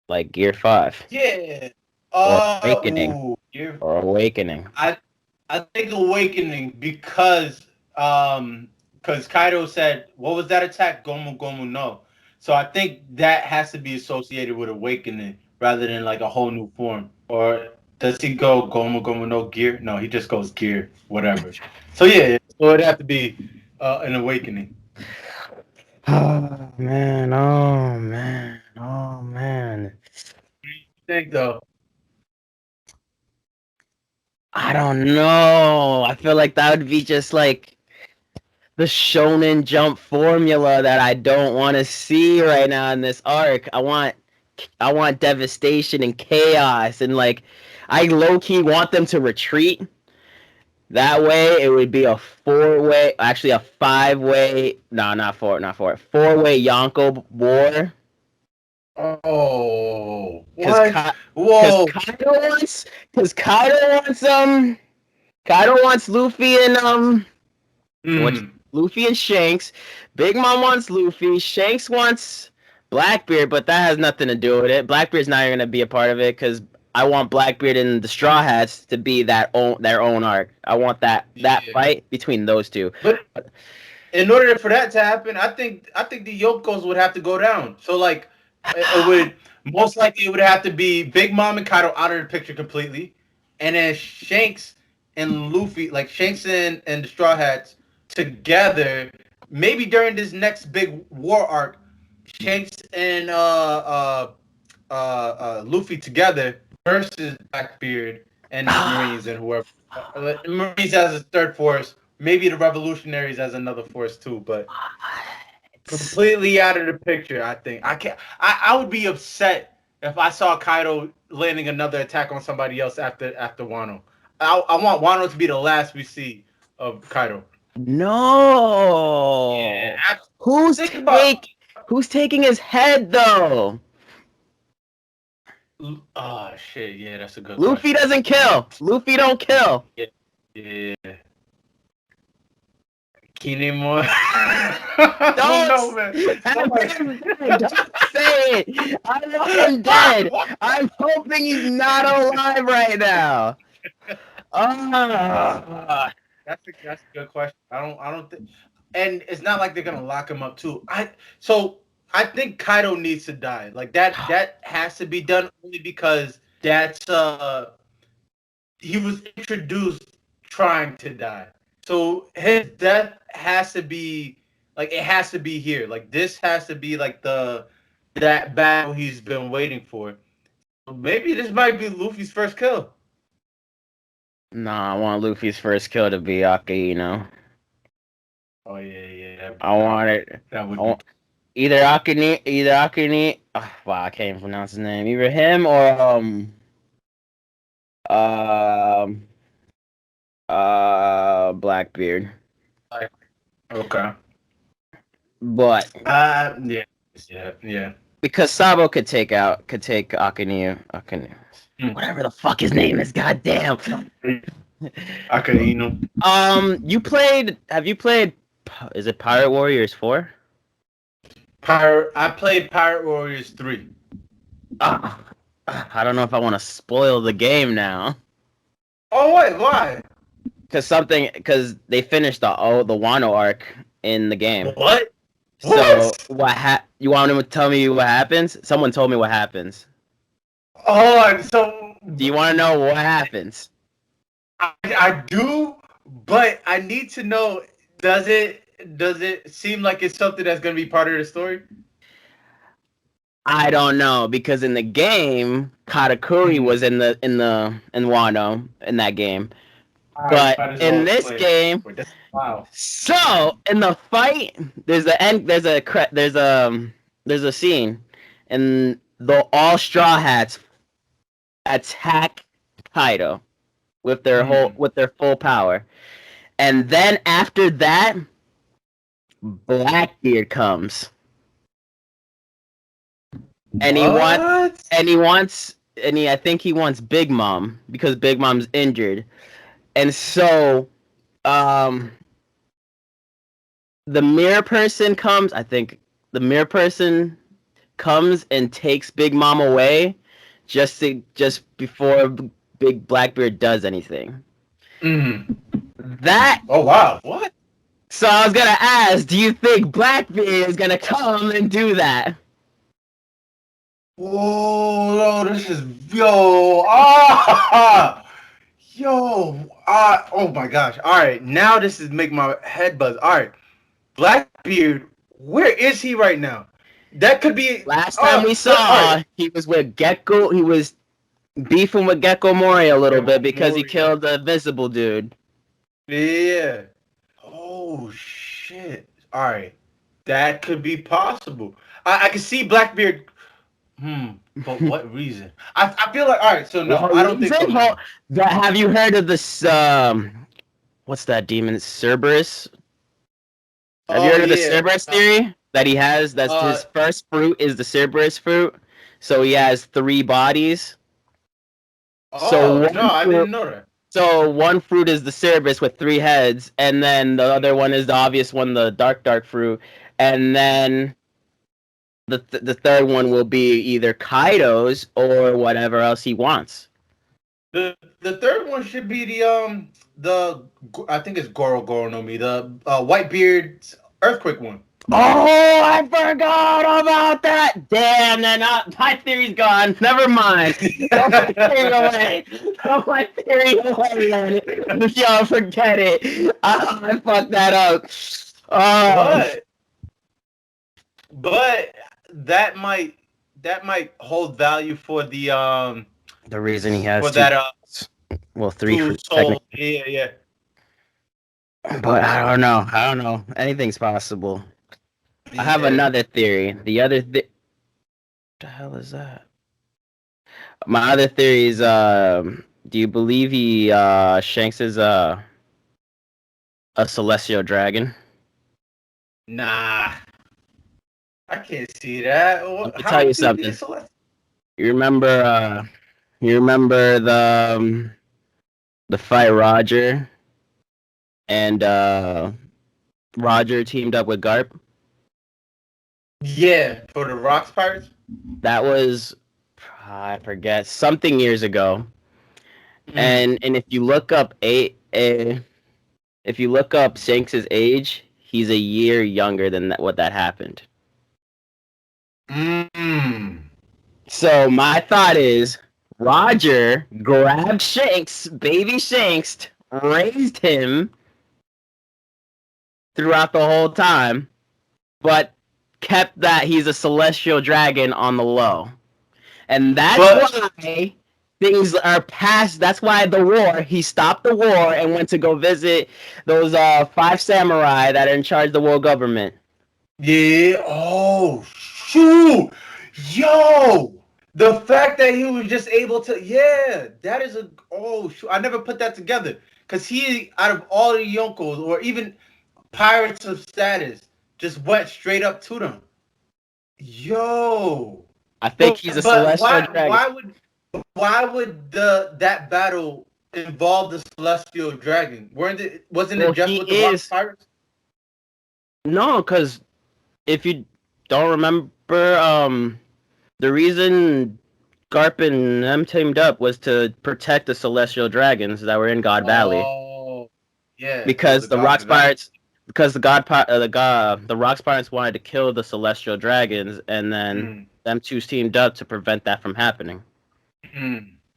Like Gear 5? Yeah. Or Awakening? Or Awakening? I think Awakening because Kaido said, what was that attack? Gomu Gomu no. So I think that has to be associated with Awakening rather than like a whole new form. Or does he go Gomu Gomu no Gear? No, he just goes Gear, whatever. So yeah, so it'd have to be an Awakening. Oh man, oh man, oh man. What do you think though? I don't know. I feel like that would be just like the Shonen Jump formula that I don't want to see right now in this arc. I want devastation and chaos, and like I low key want them to retreat. That way it would be a four-way, actually a five-way, no, not four, four-way Yonko war. Oh, Because whoa! Kaido wants Luffy and Mm. Luffy and Shanks. Big Mom wants Luffy. Shanks wants Blackbeard, but that has nothing to do with it. Blackbeard's not even gonna be a part of it because I want Blackbeard and the Straw Hats to be their own arc. I want that fight between those two. But in order for that to happen, I think the Yokos would have to go down. So like it would most likely it would have to be Big Mom and Kaido out of the picture completely, and then Shanks and Luffy, like Shanks and the Straw Hats together. Maybe during this next big war arc, Shanks and Luffy together versus Blackbeard and the Marines and whoever. Marines as a third force, maybe the Revolutionaries as another force too, but completely out of the picture. I think I can't. I would be upset if I saw Kaido landing another attack on somebody else after Wano. I want Wano to be the last we see of Kaido. No. Yeah, Who's taking his head though? Oh shit! Yeah, that's a good. Luffy question. doesn't kill. Luffy don't kill. Yeah. Kinemon. Don't, man. Don't say it. I want him dead. I'm hoping he's not alive right now. That's a good question. I don't think, and it's not like they're gonna lock him up too. I think Kaido needs to die. Like that has to be done only because that's he was introduced trying to die. So his death has to be like it has to be here. Like this has to be like that battle he's been waiting for. Maybe this might be Luffy's first kill. Nah, I want Luffy's first kill to be Akainu. Oh yeah. I want it. That would be... either Akainu. Oh, wow, I can't even pronounce his name. Either him or Blackbeard. Okay. But yeah. Because Sabo could take Akainu. Whatever the fuck his name is, goddamn. Akainu. Have you played is it Pirate Warriors 4? I played Pirate Warriors 3. I don't know if I want to spoil the game now. Oh wait, why? Because they finished the Wano arc in the game. What? So you want to tell me what happens? Someone told me what happens. Oh, so do you want to know what happens? I do, but I need to know. Does it seem like it's something that's going to be part of the story? I don't know, because in the game, Katakuri was in Wano in that game. But in this game, Wow. So in the fight, there's a scene, and the all Straw Hats attack Kaido with their full power, and then after that, Blackbeard comes, and What? I think he wants Big Mom because Big Mom's injured, and so um the mirror person comes. I think the mirror person comes and takes Big Mom away just before Big Blackbeard does anything. Mm. That Oh wow. What? so I was gonna ask, do you think Blackbeard is gonna come and do that? Whoa, this is yo. Ah, yo. Ah. Oh my gosh. All right. Now this is making my head buzz. All right. Blackbeard. Where is he right now? That could be. Last time we All saw, right. he was with Gecko. He was beefing with Gecko Mori a little bit because he Mori. killed the invisible dude. Yeah. Oh shit. All right. That could be possible. I can see Blackbeard. For what reason? I feel like all right. So no, I don't think so. No. Have you heard of this? What's that demon? Cerberus. Have you heard of the Cerberus theory that he has? That's his first fruit is the Cerberus fruit. So he has 3 bodies. Oh no, I didn't know that. So one fruit is the Cerberus with 3 heads, and then the other one is the obvious one, the dark fruit, and then the third one will be either Kaido's or whatever else he wants. The third one should be the I think it's Goro no Mi, the Whitebeard's earthquake one. Oh, I forgot about that. Damn, then my theory's gone. Never mind. Throw my theory away. Throw my theory away, man. Yo, forget it. I fucked that up. But that might hold value for the reason he has for that 3 for soul. Yeah. But I don't know. Anything's possible. I have another theory. The other what the hell is that? My other theory is do you believe he Shanks is a celestial dragon? Nah. I can't see that. Let me tell you something. You remember the fight Roger and Roger teamed up with Garp? Yeah, for the Rocks Pirates? That was I forget something years ago. And if you look up if you look up Shanks' age, he's a year younger than what that happened. So my thought is Roger grabbed Shanks, baby Shanks, raised him throughout the whole time, but kept that he's a celestial dragon on the low. And that's why things are past. That's why he stopped the war and went to go visit those 5 samurai that are in charge of the world government. Yeah. Oh, shoot. Yo. The fact that he was just able to, that is shoot. I never put that together. Because he, out of all the Yonkos, or even pirates of status, just went straight up to them. Yo. I think he's a celestial dragon. Why would that battle involve the celestial dragon? Wasn't it just with the Rock Pirates? No, because if you don't remember, the reason Garp and them teamed up was to protect the celestial dragons that were in God Valley. Oh, yeah. Because the Rock Pirates, the Rock Pirates wanted to kill the celestial dragons, and then them 2 teamed up to prevent that from happening.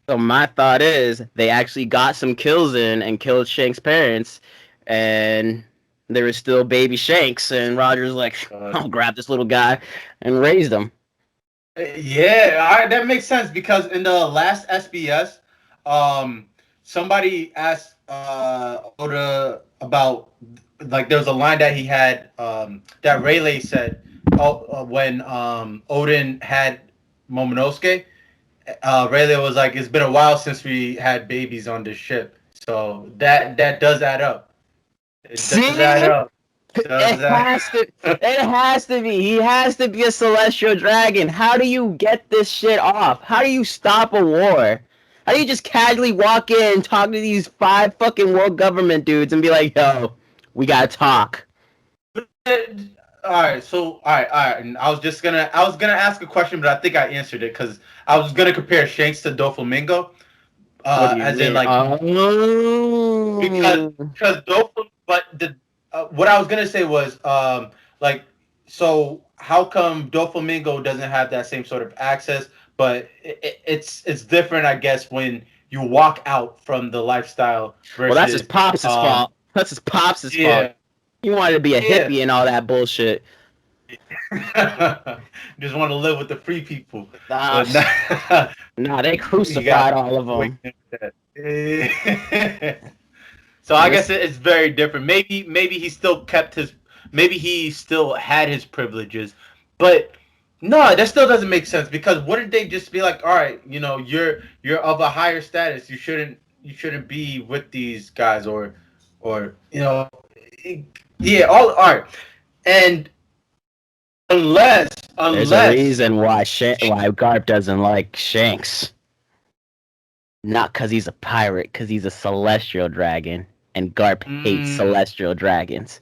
So my thought is they actually got some kills in and killed Shanks' parents, and there was still baby Shanks, and Roger's like, I'll grab this little guy and raised him. Yeah, that makes sense because in the last SBS, somebody asked Oda about like there was a line that he had that Rayleigh said when Odin had Momonosuke. Rayleigh was like, "It's been a while since we had babies on this ship." So that does add up. It does add See? up. Does It that? has to. It has to be. He has to be a celestial dragon. How do you get this shit off? How do you stop a war? How do you just casually walk in and talk to these 5 fucking world government dudes and be like, "Yo, we gotta talk." All right. And I was gonna ask a question, but I think I answered it because I was gonna compare Shanks to Doflamingo, What do you as in mean? like because Oh. but the what I was gonna say was like so how come Doflamingo doesn't have that same sort of access, but it's different, I guess, when you walk out from the lifestyle Well, that's his versus pops' fault. That's his pops' fault. yeah. He wanted to be a Yeah. hippie and all that bullshit. Just want to live with the free people. Nah, But nah, they you got crucified all of wait. them. So I This guess it's very different. Maybe he still kept his maybe he still had his privileges, but no, that still doesn't make sense because wouldn't they just be like, all right, you're of a higher status, you shouldn't be with these guys or yeah, all right, and unless There's a unless reason why Garp doesn't like Shanks. Not because he's a pirate, because he's a celestial dragon, and Garp hates mm, celestial dragons,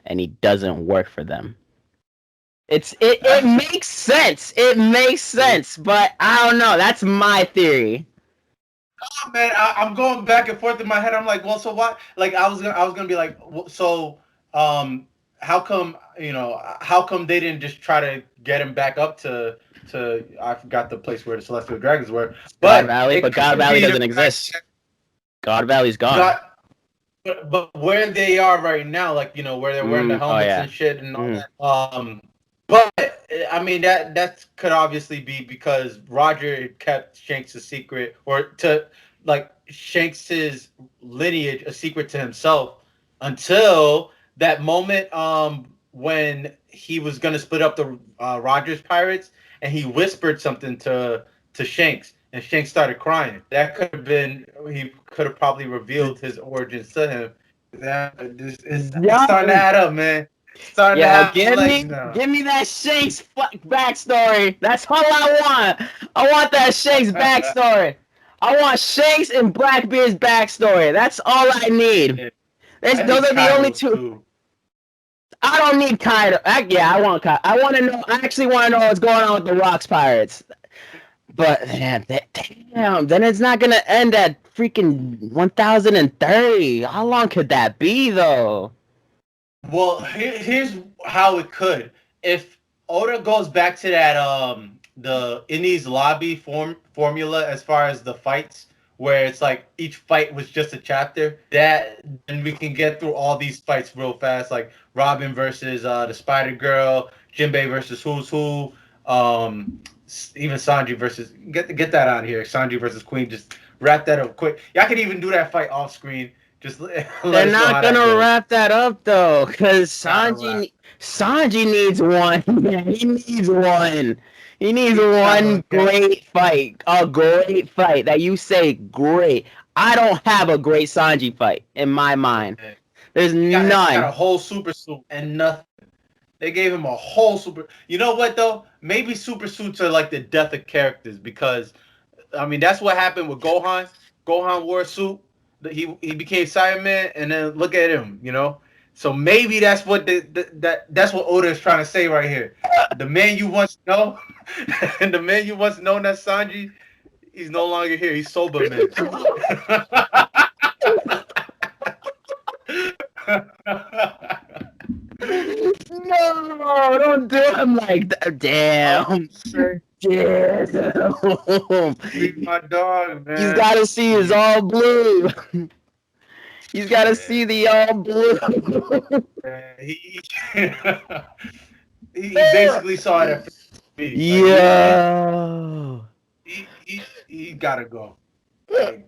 and he doesn't work for them. It that's makes sense. It makes sense, but I don't know. That's my theory. man, I'm going back and forth in my head. I'm like, well, so what? Like, I was gonna be like, so, how come, how come they didn't just try to get him back up to I forgot the place where the Celestial Dragons were, God but Valley, it but God could Valley be the doesn't fact exist. that God Valley's gone. God, but where they are right now, like where they're wearing the Oh helmets yeah. and shit and all Mm. that. But I mean that could obviously be because Roger kept Shanks a secret, or to like Shanks's lineage a secret to himself until that moment when he was gonna split up the Rogers pirates and he whispered something to Shanks and Shanks started crying. That could have been he could have probably revealed his origins to him. It's starting to Yo, add up, man. Starting to yo, have legs now. give me that Shanks backstory. That's all I want. I want that Shanks backstory. I want Shanks and Blackbeard's backstory. That's all I need. I Those need are the only Kaido's two. too. I don't need Kaido. Yeah, I want Kaido. I want to know. I actually want to know what's going on with the Rocks Pirates. But man, damn, then it's not gonna end at freaking 1030. How long could that be, though? Well, here's how it could. If Oda goes back to that the Innie's lobby formula as far as the fights, where it's like each fight was just a chapter, that then we can get through all these fights real fast, like Robin versus the Spider Girl, Jinbei versus Who's Who, even Sanji versus get that out of here. Sanji versus Queen, just wrap that up quick. Y'all could even do that fight off screen. Just let They're us know not how that gonna goes. wrap that up though, because Gotta wrap. Sanji needs one. Yeah, he needs one. He needs He gotta one get. great fight. A great fight that you say great. I don't have a great Sanji fight in my mind. There's He got a none. whole super suit and nothing. They gave him a whole super. You know what though? Maybe super suits are like the death of characters because I mean that's what happened with Gohan. Gohan wore a suit. He became Saiyaman, and then look at him. So maybe that's what that's what Oda is trying to say right here. The man you once know, and the man you once known as Sanji, he's no longer here. He's sober man. No, don't do him like that. I'm Damn. straight. Damn. Leave my dog, He's man. got to see his all blue. He's got to see Yeah, the all blue. he he basically saw it at first speed. Like Yo. he gotta go. Like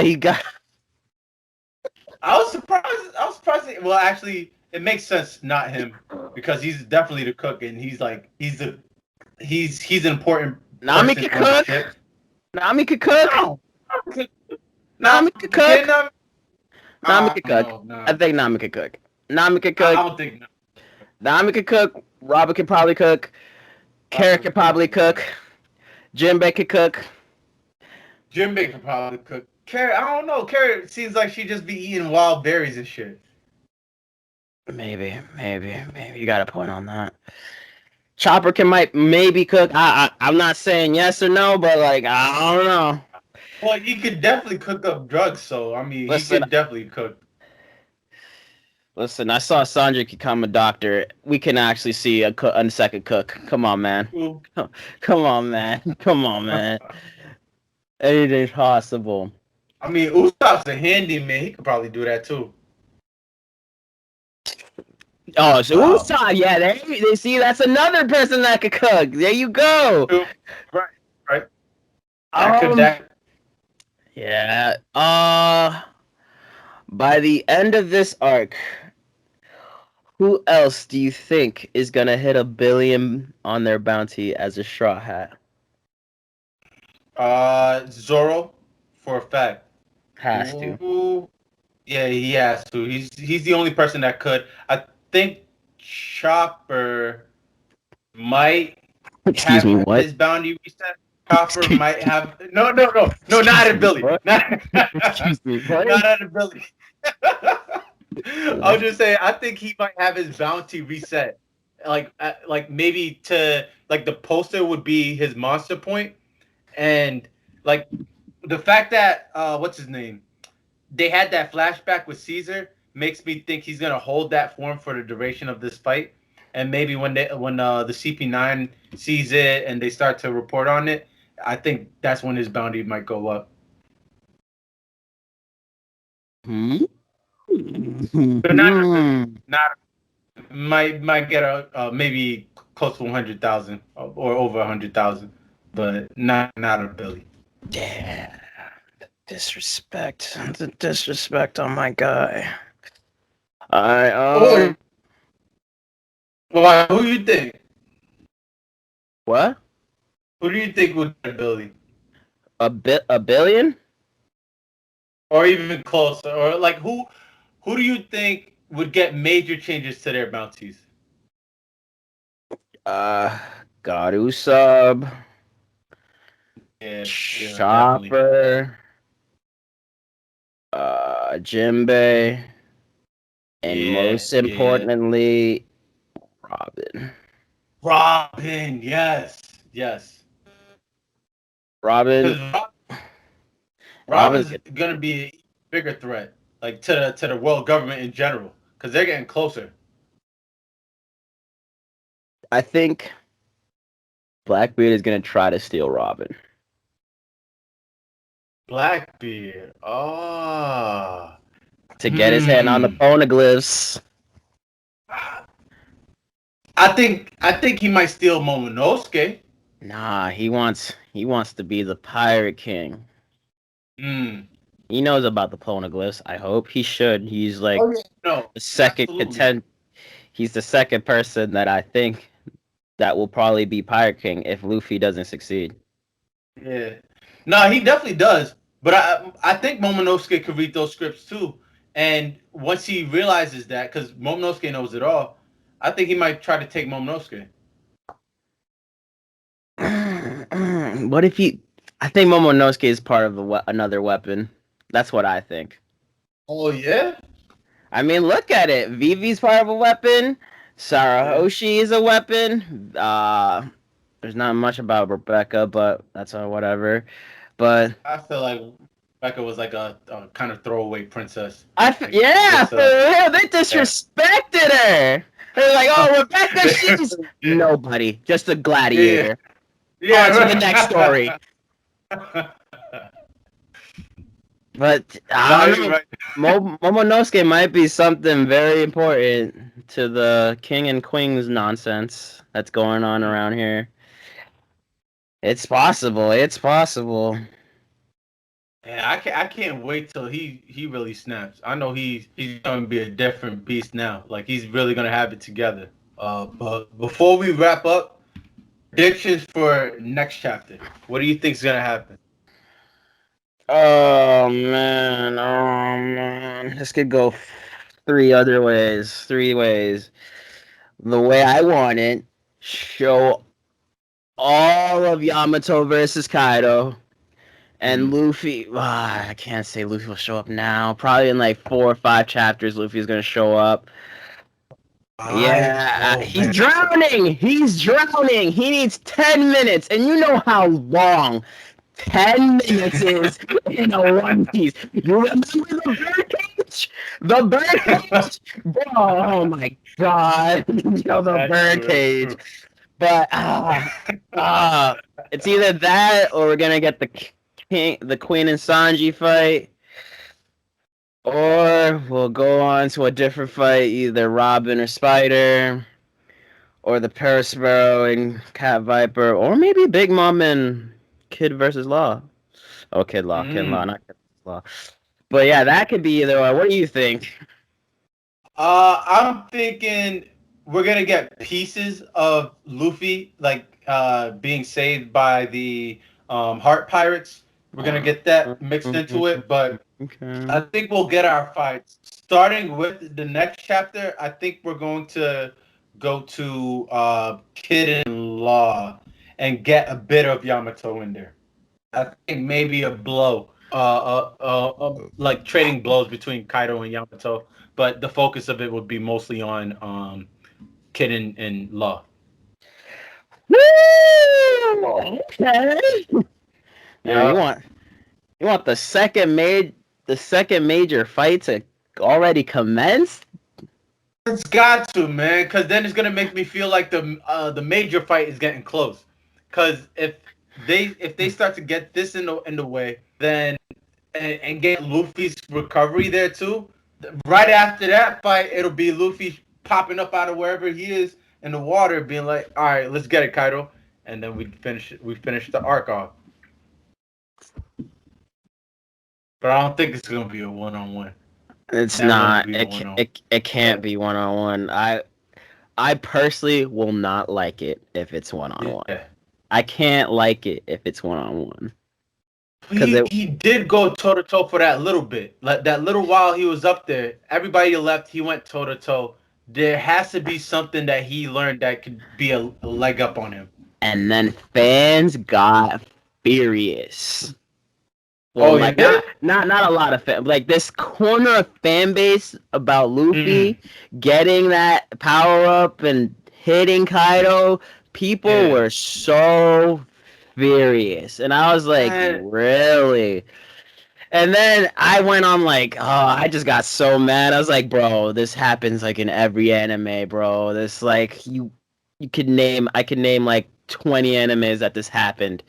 He got. I was surprised. Well, actually, it makes sense, not him, because he's definitely the cook, and he's an important Nami person could on the cook. ship. Nami could cook. No, Nami could cook. Nami I could don't cook. know. Nah, I think Nami could cook. Nami could I cook. don't think. No. Nami could cook. Robert could probably cook. Carrot could probably cook. Jinbei could cook. Jinbei could probably cook. Carrot, I don't know. Carrot seems like she just be eating wild berries and shit. Maybe. You got a point on that. Chopper might maybe cook. I'm not saying yes or no, but like I don't know. Well, he could definitely cook up drugs, so I mean, he Listen, could definitely cook. I saw Sanjay become a doctor. We can actually see a second cook. Come on, man. Come on, man. Anything's possible. I mean, Usopp's a handyman. He could probably do that too. Oh, so Wow. Usopp, yeah, they see that's another person that could cook. There you go. Right. That Yeah. By the end of this arc, who else do you think is gonna hit 1 billion on their bounty as a Straw Hat? Zoro, for a fact. Has to. Ooh, yeah, he has to. He's the only person that could. I think Chopper might Excuse have me, what? his bounty reset. Chopper might have no, not at Billy. Excuse me, what? Not at Billy. I was just saying, I think he might have his bounty reset. Like maybe to like the poster would be his monster point, and like the fact that what's his name? They had that flashback with Caesar makes me think he's gonna hold that form for the duration of this fight. And maybe when the CP9 sees it and they start to report on it, I think that's when his bounty might go up. But not might get a maybe close to 100,000 or over 100,000, but not a billion. Yeah. The disrespect on my guy. Well, who you think? What? Who do you think would get a billion? A billion? Or even closer? Or like who do you think would get major changes to their bounties? Garu sub. Yeah, Chopper. Jinbei. And most importantly, Robin. Robin, yes. Robin's gonna be a bigger threat, like to the world government in general, because they're getting closer. I think Blackbeard is gonna try to steal Robin. Blackbeard, to get his hand on the poneglyphs. I think he might steal Momonosuke. Nah, he wants to be the Pirate King. He knows about the poneglyphs. I hope he should. He's like the second contend. He's the second person that I think that will probably be Pirate King if Luffy doesn't succeed. Yeah, no, he definitely does. But I think Momonosuke could read those scripts too. And once he realizes that, because Momonosuke knows it all, I think he might try to take Momonosuke. What if he? I think Momonosuke is part of another weapon. That's what I think. Oh yeah. I mean, look at it. Vivi's part of a weapon. Sarahoshi is a weapon. There's not much about Rebecca, but that's whatever. But I feel like Rebecca was like a kind of throwaway princess. For real, they disrespected her. They're like, "Oh, Rebecca, she's nobody, just a gladiator." Yeah. On to the next story. But Momonosuke might be something very important to the king and queen's nonsense that's going on around here. It's possible. Yeah, I can't wait till he really snaps. I know he's gonna be a different beast now. Like he's really gonna have it together. But before we wrap up, predictions for next chapter. What do you think's gonna happen? Oh man, this could go three other ways, three ways. The way I want it, show all of Yamato versus Kaido. And Mm. Luffy, I can't say Luffy will show up now. Probably in like 4 or 5 chapters, Luffy's gonna show up. Yeah, Oh he's man. drowning. He's drowning. He needs 10 minutes, and you know how long 10 minutes is in a One Piece. You remember the birdcage? The birdcage, bro. Oh my god, yo, the That's birdcage. true. But uh, it's either that or we're gonna get the Queen and Sanji fight, or we'll go on to a different fight, either Robin or Spider, or the Perisparrow and Cat Viper, or maybe Big Mom and Kid versus Law. Oh, Kid Law, Mm. not Kid versus Law. But yeah, that could be either or. What do you think? I'm thinking we're gonna get pieces of Luffy, like being saved by the Heart Pirates. We're gonna get that mixed into it, but I Okay. think we'll get our fights. Starting with the next chapter, I think we're going to go to Kid and Law and get a bit of Yamato in there. I think maybe a blow, like trading blows between Kaido and Yamato, but the focus of it would be mostly on Kid and Law. Woo! Okay. Man, Yeah, you want the second major fight to already commence? it's got to, man, because then it's gonna make me feel like the major fight is getting close. Because if they start to get this in the way, then and get Luffy's recovery there too. Right after that fight, it'll be Luffy popping up out of wherever he is in the water, being like, "All right, let's get it, Kaido," and then we finish the arc off. But I don't think it's gonna be a one on one. It's That won't not. be a one on. It can't be 1-on-1. I personally will not like it if it's 1-on-1. Yeah. I can't like it if it's 1-on-1 because He did go toe to toe for that little bit. Like that little while he was up there, everybody left. He went toe to toe. There has to be something that he learned that could be a leg up on him. and then fans got furious. Well, Oh, you like did? not a lot of fan, like this corner of fan base about Mm, Luffy getting that power up and hitting Kaido. People yeah. were so furious, and I was like, And, really? And then I went on like, oh, I just got so mad. I was like, bro, this happens like in every anime, bro. This like I could name like 20 animes that this happened,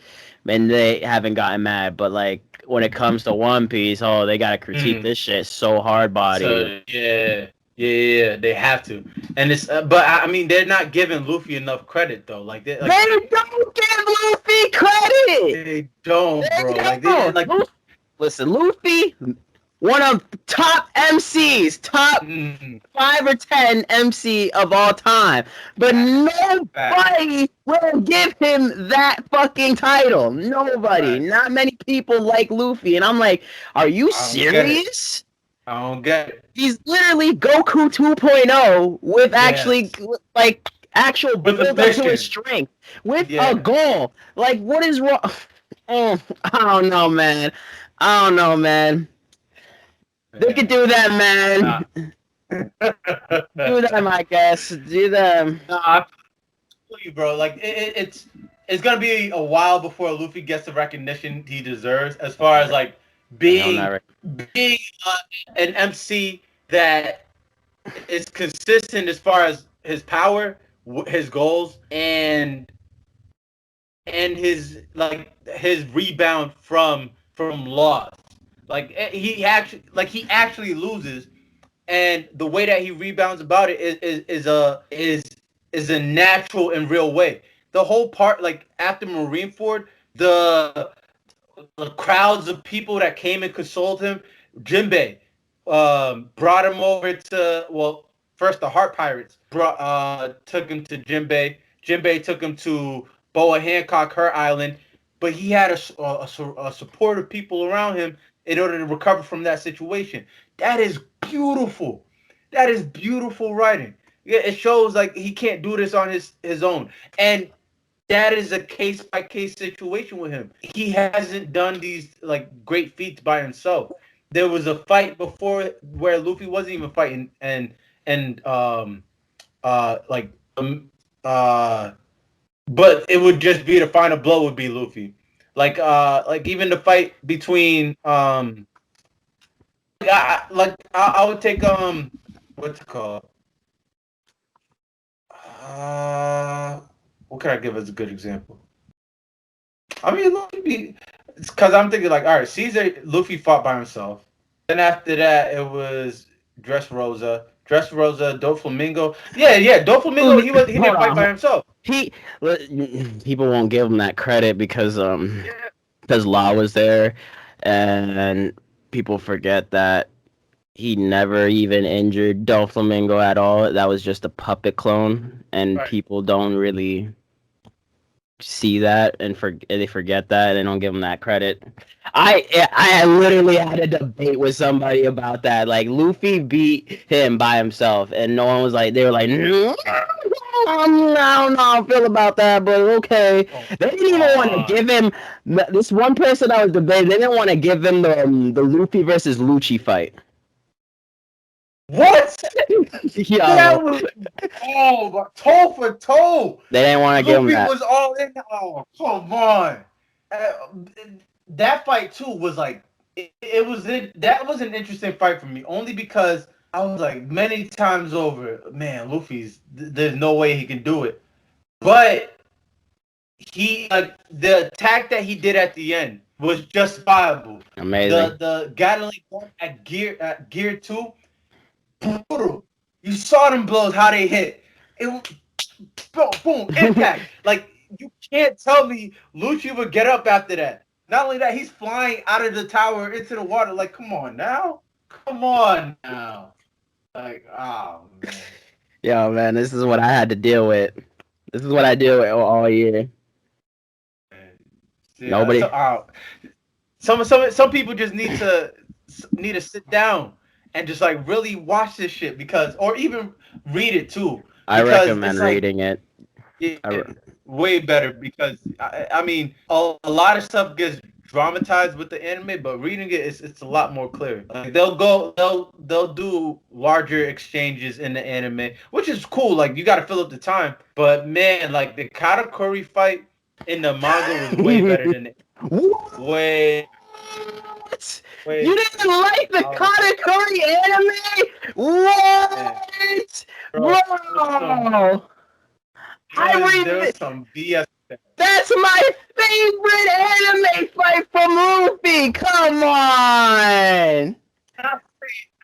and they haven't gotten mad. But like when it comes to One Piece, oh, they gotta critique mm. this shit so hard body. So yeah, they have to. And it's but I mean they're not giving Luffy enough credit though. Like they They don't give Luffy credit. they don't, They bro. Like they don't. like Listen, Luffy, one of top MCs, top mm, 5 or 10 MC of all time, but fact. nobody will give him that fucking title. Nobody. Facts. Not many people like Luffy, and I'm like, are you I don't get it. serious? I don't get it. He's literally Goku 2.0 with actually Yes. like actual With a build up to his mission. strength with a Yeah. goal. Like, what is wrong? Oh, I don't know, man. I don't know, man. They could do that, man. Do them, I guess. Do them. Nah, I feel you, bro. Like it's gonna be a while before Luffy gets the recognition he deserves, as far as like He'll being never. being an MC that is consistent as far as his power, his goals, and his rebound from loss. Like he actually loses, and the way that he rebounds about it is a natural and real way. The whole part, like after Marineford, the the crowds of people that came and consoled him. Jinbei brought him over to, well, first the Heart Pirates took him to Jinbei. Jinbei took him to Boa Hancock, her island, but he had a support of people around him in order to recover from that situation. That is beautiful. That is beautiful writing. Yeah, it shows like he can't do this on his own, and that is a case by case situation with him. He hasn't done these like great feats by himself. There was a fight before where Luffy wasn't even fighting, and like but it would just be the final blow would be Luffy. Like even the fight between I would take what's it called? What can I give as a good example? I mean, Luffy, it's because I'm thinking like, all right, Caesar, Luffy fought by himself. Then after that, it was Dressrosa, Doflamingo. Yeah, Doflamingo. He didn't Hold fight by on. himself. People won't give him that credit because Law was there, and people forget that he never even injured Doflamingo at all. That was just a puppet clone, and Right. people don't really see that and they forget that and they don't give him that credit. I literally had a debate with somebody about that. Like Luffy beat him by himself, and no one was like. They were like, no, I don't know how I feel about that, but okay. Oh, They didn't even want to give him this one person that was debating. They didn't want to give him the Luffy versus Lucci fight. what? Yo, That was toe for toe. they didn't want to give him Luffy that. was all in. Oh, come on. Uh, that fight too was like that was an interesting fight for me only because I was like many times over, man, there's no way he can do it. But he like the attack that he did at the end was justifiable. Amazing. The Gatling gun at gear 2, brutal. You saw them blows how they hit. It was boom, impact. Like you can't tell me Lucci would get up after that. Not only that, he's flying out of the tower into the water. Like, come on now. Like, oh man. Yo, man, this is what I had to deal with. This is what I deal with all year. Yeah, Nobody. Some people just need to sit down and just like really watch this shit or even read it too. I recommend reading it. Yeah, way better because I mean a lot of stuff gets dramatized with the anime, but reading it's a lot more clear. Like they'll do larger exchanges in the anime, which is cool. Like you got to fill up the time, but man, like the Katakuri fight in the manga was way better than it. Way. You didn't like the Katakuri anime? What? Bro! There was some BS. That's my favorite anime fight from Luffy. Come on.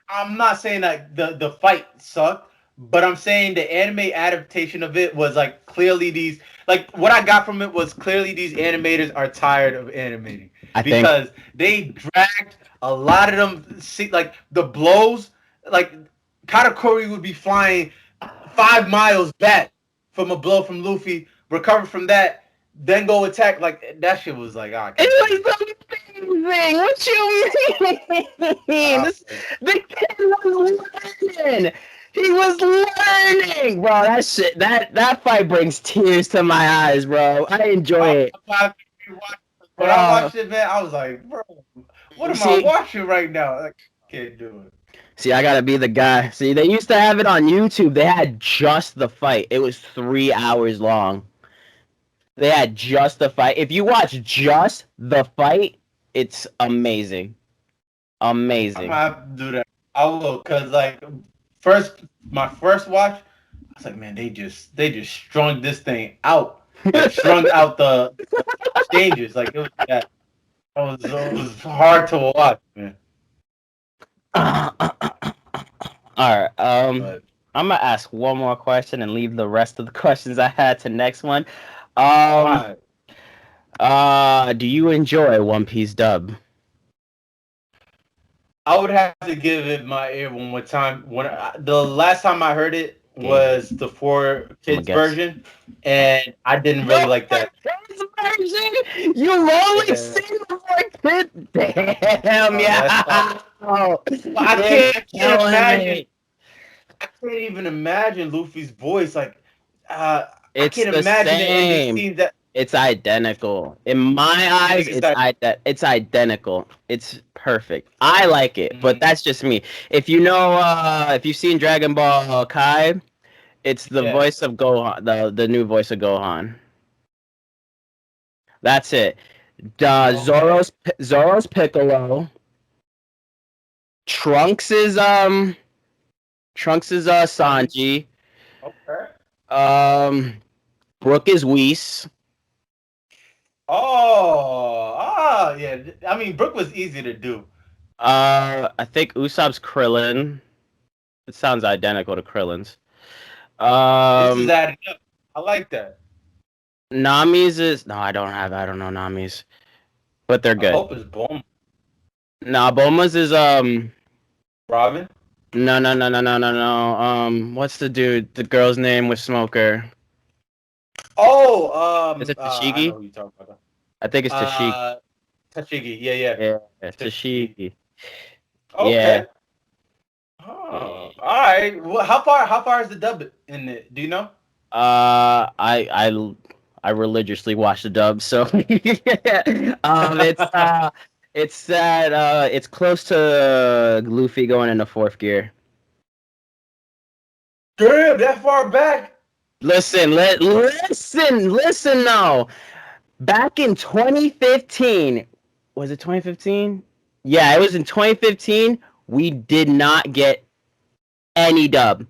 I'm not saying that the fight sucked, but I'm saying the anime adaptation of it was like clearly these like what I got from it was clearly these animators are tired of animating because they dragged a lot of them. See, like the blows, like Katakuri would be flying 5 miles back from a blow from Luffy, recover from that, then go attack. Like that shit was like, it was amazing. What you mean? The kid was learning. He was learning, bro. That shit, that fight brings tears to my eyes, bro. I enjoy it. When I watched it, man, I was like, bro, what am I watching right now? Like, I can't do it. See, I gotta be the guy. See, they used to have it on YouTube. They had just the fight. It was 3 hours long. They had just the fight. If you watch just the fight, it's amazing. Amazing. I'm gonna have to do that. I will, cause like my first watch, I was like, man, they just strung this thing out. Like, strung out the stages. Like it was hard to watch, man. All right. I'm gonna ask one more question and leave the rest of the questions I had to next one. Do you enjoy One Piece dub? I would have to give it my ear one more time. The last time I heard it Damn, was the Four I'm gonna Kids guess. version, and I didn't really like that. Kids version? You've only Yeah, seen the four kids? Damn, that's why. yeah. But I You're can't killing imagine. me. I can't even imagine Luffy's voice. I It's can't the imagine it in these same. scenes that It's identical. In my you eyes, think it's that. it's identical. It's perfect. I like it, but Mhm. that's just me. If you've seen Dragon Ball Kai, it's the Yeah. voice of Gohan, the new voice of Gohan. That's it. Okay. Zoro's Piccolo. Trunks is um Trunks is Sunny. Sanji. Okay. Um Brook is Whis. Yeah. I mean, Brook was easy to do. I think Usopp's Krillin. It sounds identical to Krillin's. This is Um adding up. I like that. Nami's is no, I don't know Nami's, but they're I good. hope it's Boom. Nah, Bulma's is Robin. no. What's the dude? The girl's name with Smoker. Is it I know Tashigi? who you're talking about. I think it's Tashigi. Uh, Tashigi. Yeah, yeah. Yeah, Tashigi. Tashigi. Yeah. Okay. Oh, all right. Well, how far is the dub in it? Do you know? I religiously watch the dub, so it's close to Luffy going into fourth gear. Damn, that far back. Listen now. Back in 2015, was it 2015? Yeah, it was in 2015. We did not get any dub.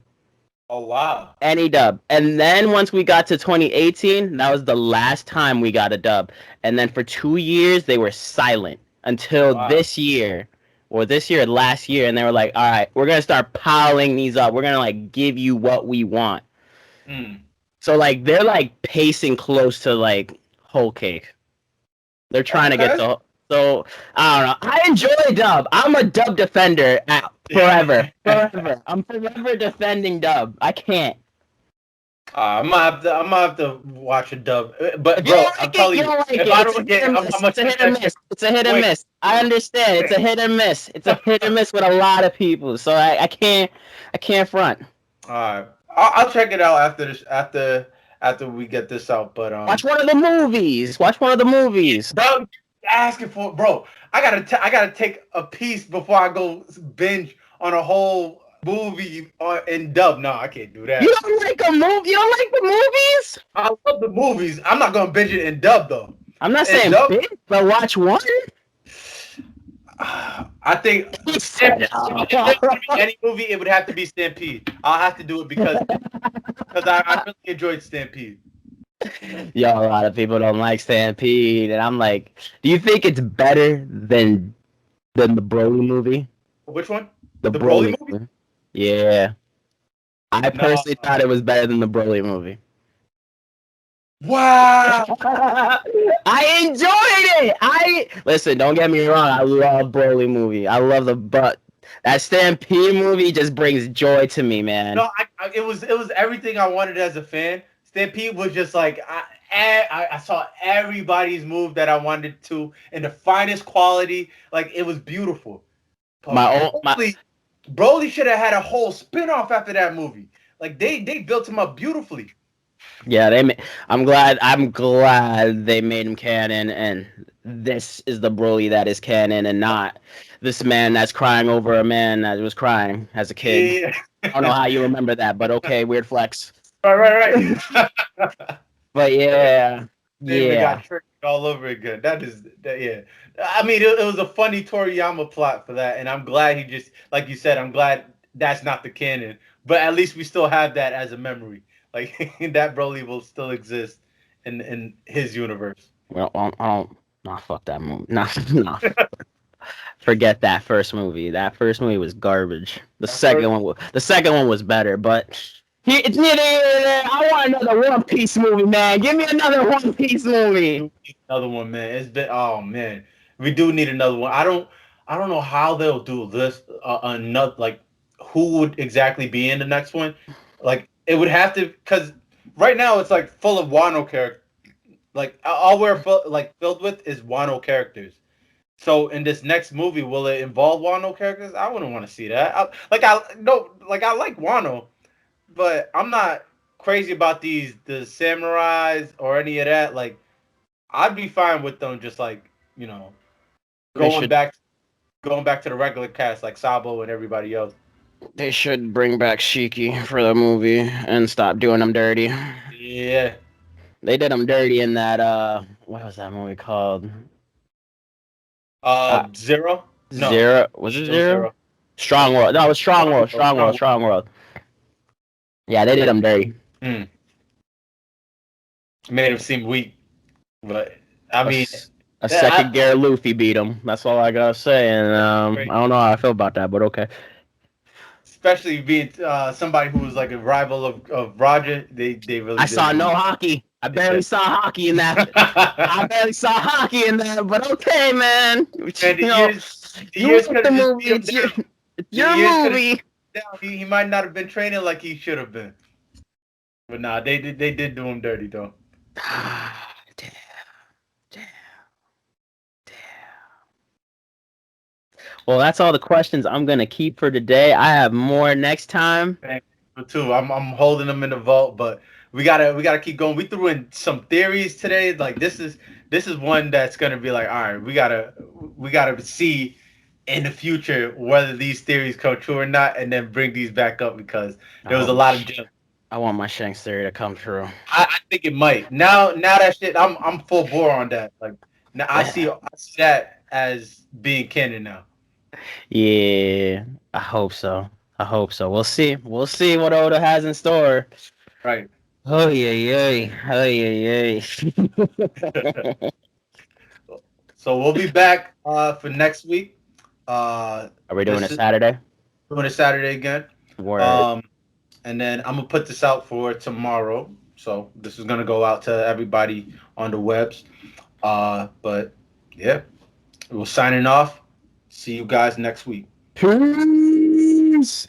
Oh wow. Any dub. And then once we got to 2018, that was the last time we got a dub. And then for 2 years, they were silent until Wow. this year, last year. And they were like, all right, we're going to start piling these up. We're going to like give you what we want. Mm. So like they're like pacing close to like whole cake. They're trying to get Okay. to. So I don't know. I enjoy dub. I'm a dub defender forever. Forever. I'm forever defending dub. I can't. I'm gonna have to watch a dub. But If you bro, don't I'm like it, telling you you, don't like it. if I It's a don't hit get, or I'm miss. gonna It's a check hit or that shit. miss. It's a hit or Wait, miss. I understand. It's a hit or miss. It's a hit or miss with a lot of people. So I can't front. all right. I'll check it out after this. After we get this out. But Watch one of the movies. Watch one of the movies. bro, asking for bro. I gotta take a piece before I go binge on a whole movie in dub. No, I can't do You that. don't like a movie? You don't like the movies? I love the movies. I'm not gonna binge it in dub though. I'm not In saying dub, big, but watch one. I think He if said, there's gonna be any movie, it would have to be Stampede. I'll have to do it because I really enjoyed Stampede. Yo, a lot of people don't like Stampede, and I'm like, do you think it's better than the Broly movie? Which one? The The Broly Broly movie? movie. Yeah, I No. personally thought it was better than the Broly movie. Wow. I enjoyed it. I listen. Don't get me wrong. I love Broly movie. I love but that Stampede movie just brings joy to me, man. No, it was everything I wanted as a fan. Stampede was just like I saw everybody's move that I wanted to in the finest quality. Like it was beautiful. But Broly should have had a whole spin-off after that movie. Like they built him up beautifully. Yeah, I'm glad they made him canon, and this is the Broly that is canon, and not this man that's crying over a man that was crying as a kid. Yeah. I don't know how you remember that, but okay, weird flex. Right. But yeah, David yeah, got tricked all over again. Yeah. I mean, it was a funny Toriyama plot for that, and I'm glad he just, like you said, I'm glad that's not the canon. But at least we still have that as a memory. Like that Broly will still exist in his universe. well, I don't. Nah, fuck that movie. Nah. Forget that first movie. That first movie was garbage. The second one was better, but It's neither here nor there. I want another One Piece movie, man. Give me another One Piece movie. Another one, man. It's been oh man, we do need another one. I don't know how they'll do this. Another like who would exactly be in the next one? Like it would have to because right now it's like full of Wano characters. Like all we're filled with is Wano characters. So in this next movie, will it involve Wano characters? I wouldn't want to see that. I like Wano, but I'm not crazy about the samurais or any of that. Like I'd be fine with them just like, They going should back going back to the regular cast like Sabo and everybody else. they should bring back Shiki for the movie and stop doing them dirty. Yeah. They did them dirty in that what was that movie called? Zero? No. Zero. Was it It was Zero? Strong World. No, it was Strong World. Strong World. Strong World. Yeah, they did them dirty. Mm. Made him seem weak. But I mean A second gear Luffy beat him. That's all I gotta say. And I don't know how I feel about that, but okay. especially being somebody who was like a rival of Roger, they really. I saw no hockey. I barely saw hockey in that. I barely saw hockey in that, but okay, man. You look at the movie. It's your movie. He might not have been training like he should have been. But nah, they did do him dirty though. Damn. Well, that's all the questions I'm gonna keep for today. I have more next time. Thank you too. I'm holding them in the vault, but we gotta keep going. We threw in some theories today. Like this is one that's gonna be like, all right, we gotta see in the future whether these theories come true or not, and then bring these back up because there was a lot of gems. I want my Shanks theory to come true. I think it might. Now that shit, I'm full bore on that. Like now I see that as being canon now. Yeah, I hope so. We'll see. We'll see what Oda has in store. Right. Oh yeah. So we'll be back for next week. Are we doing it Saturday? Doing it Saturday again. Word. And then I'm gonna put this out for tomorrow. So this is gonna go out to everybody on the webs. But yeah, we're signing off. See you guys next week. Peace.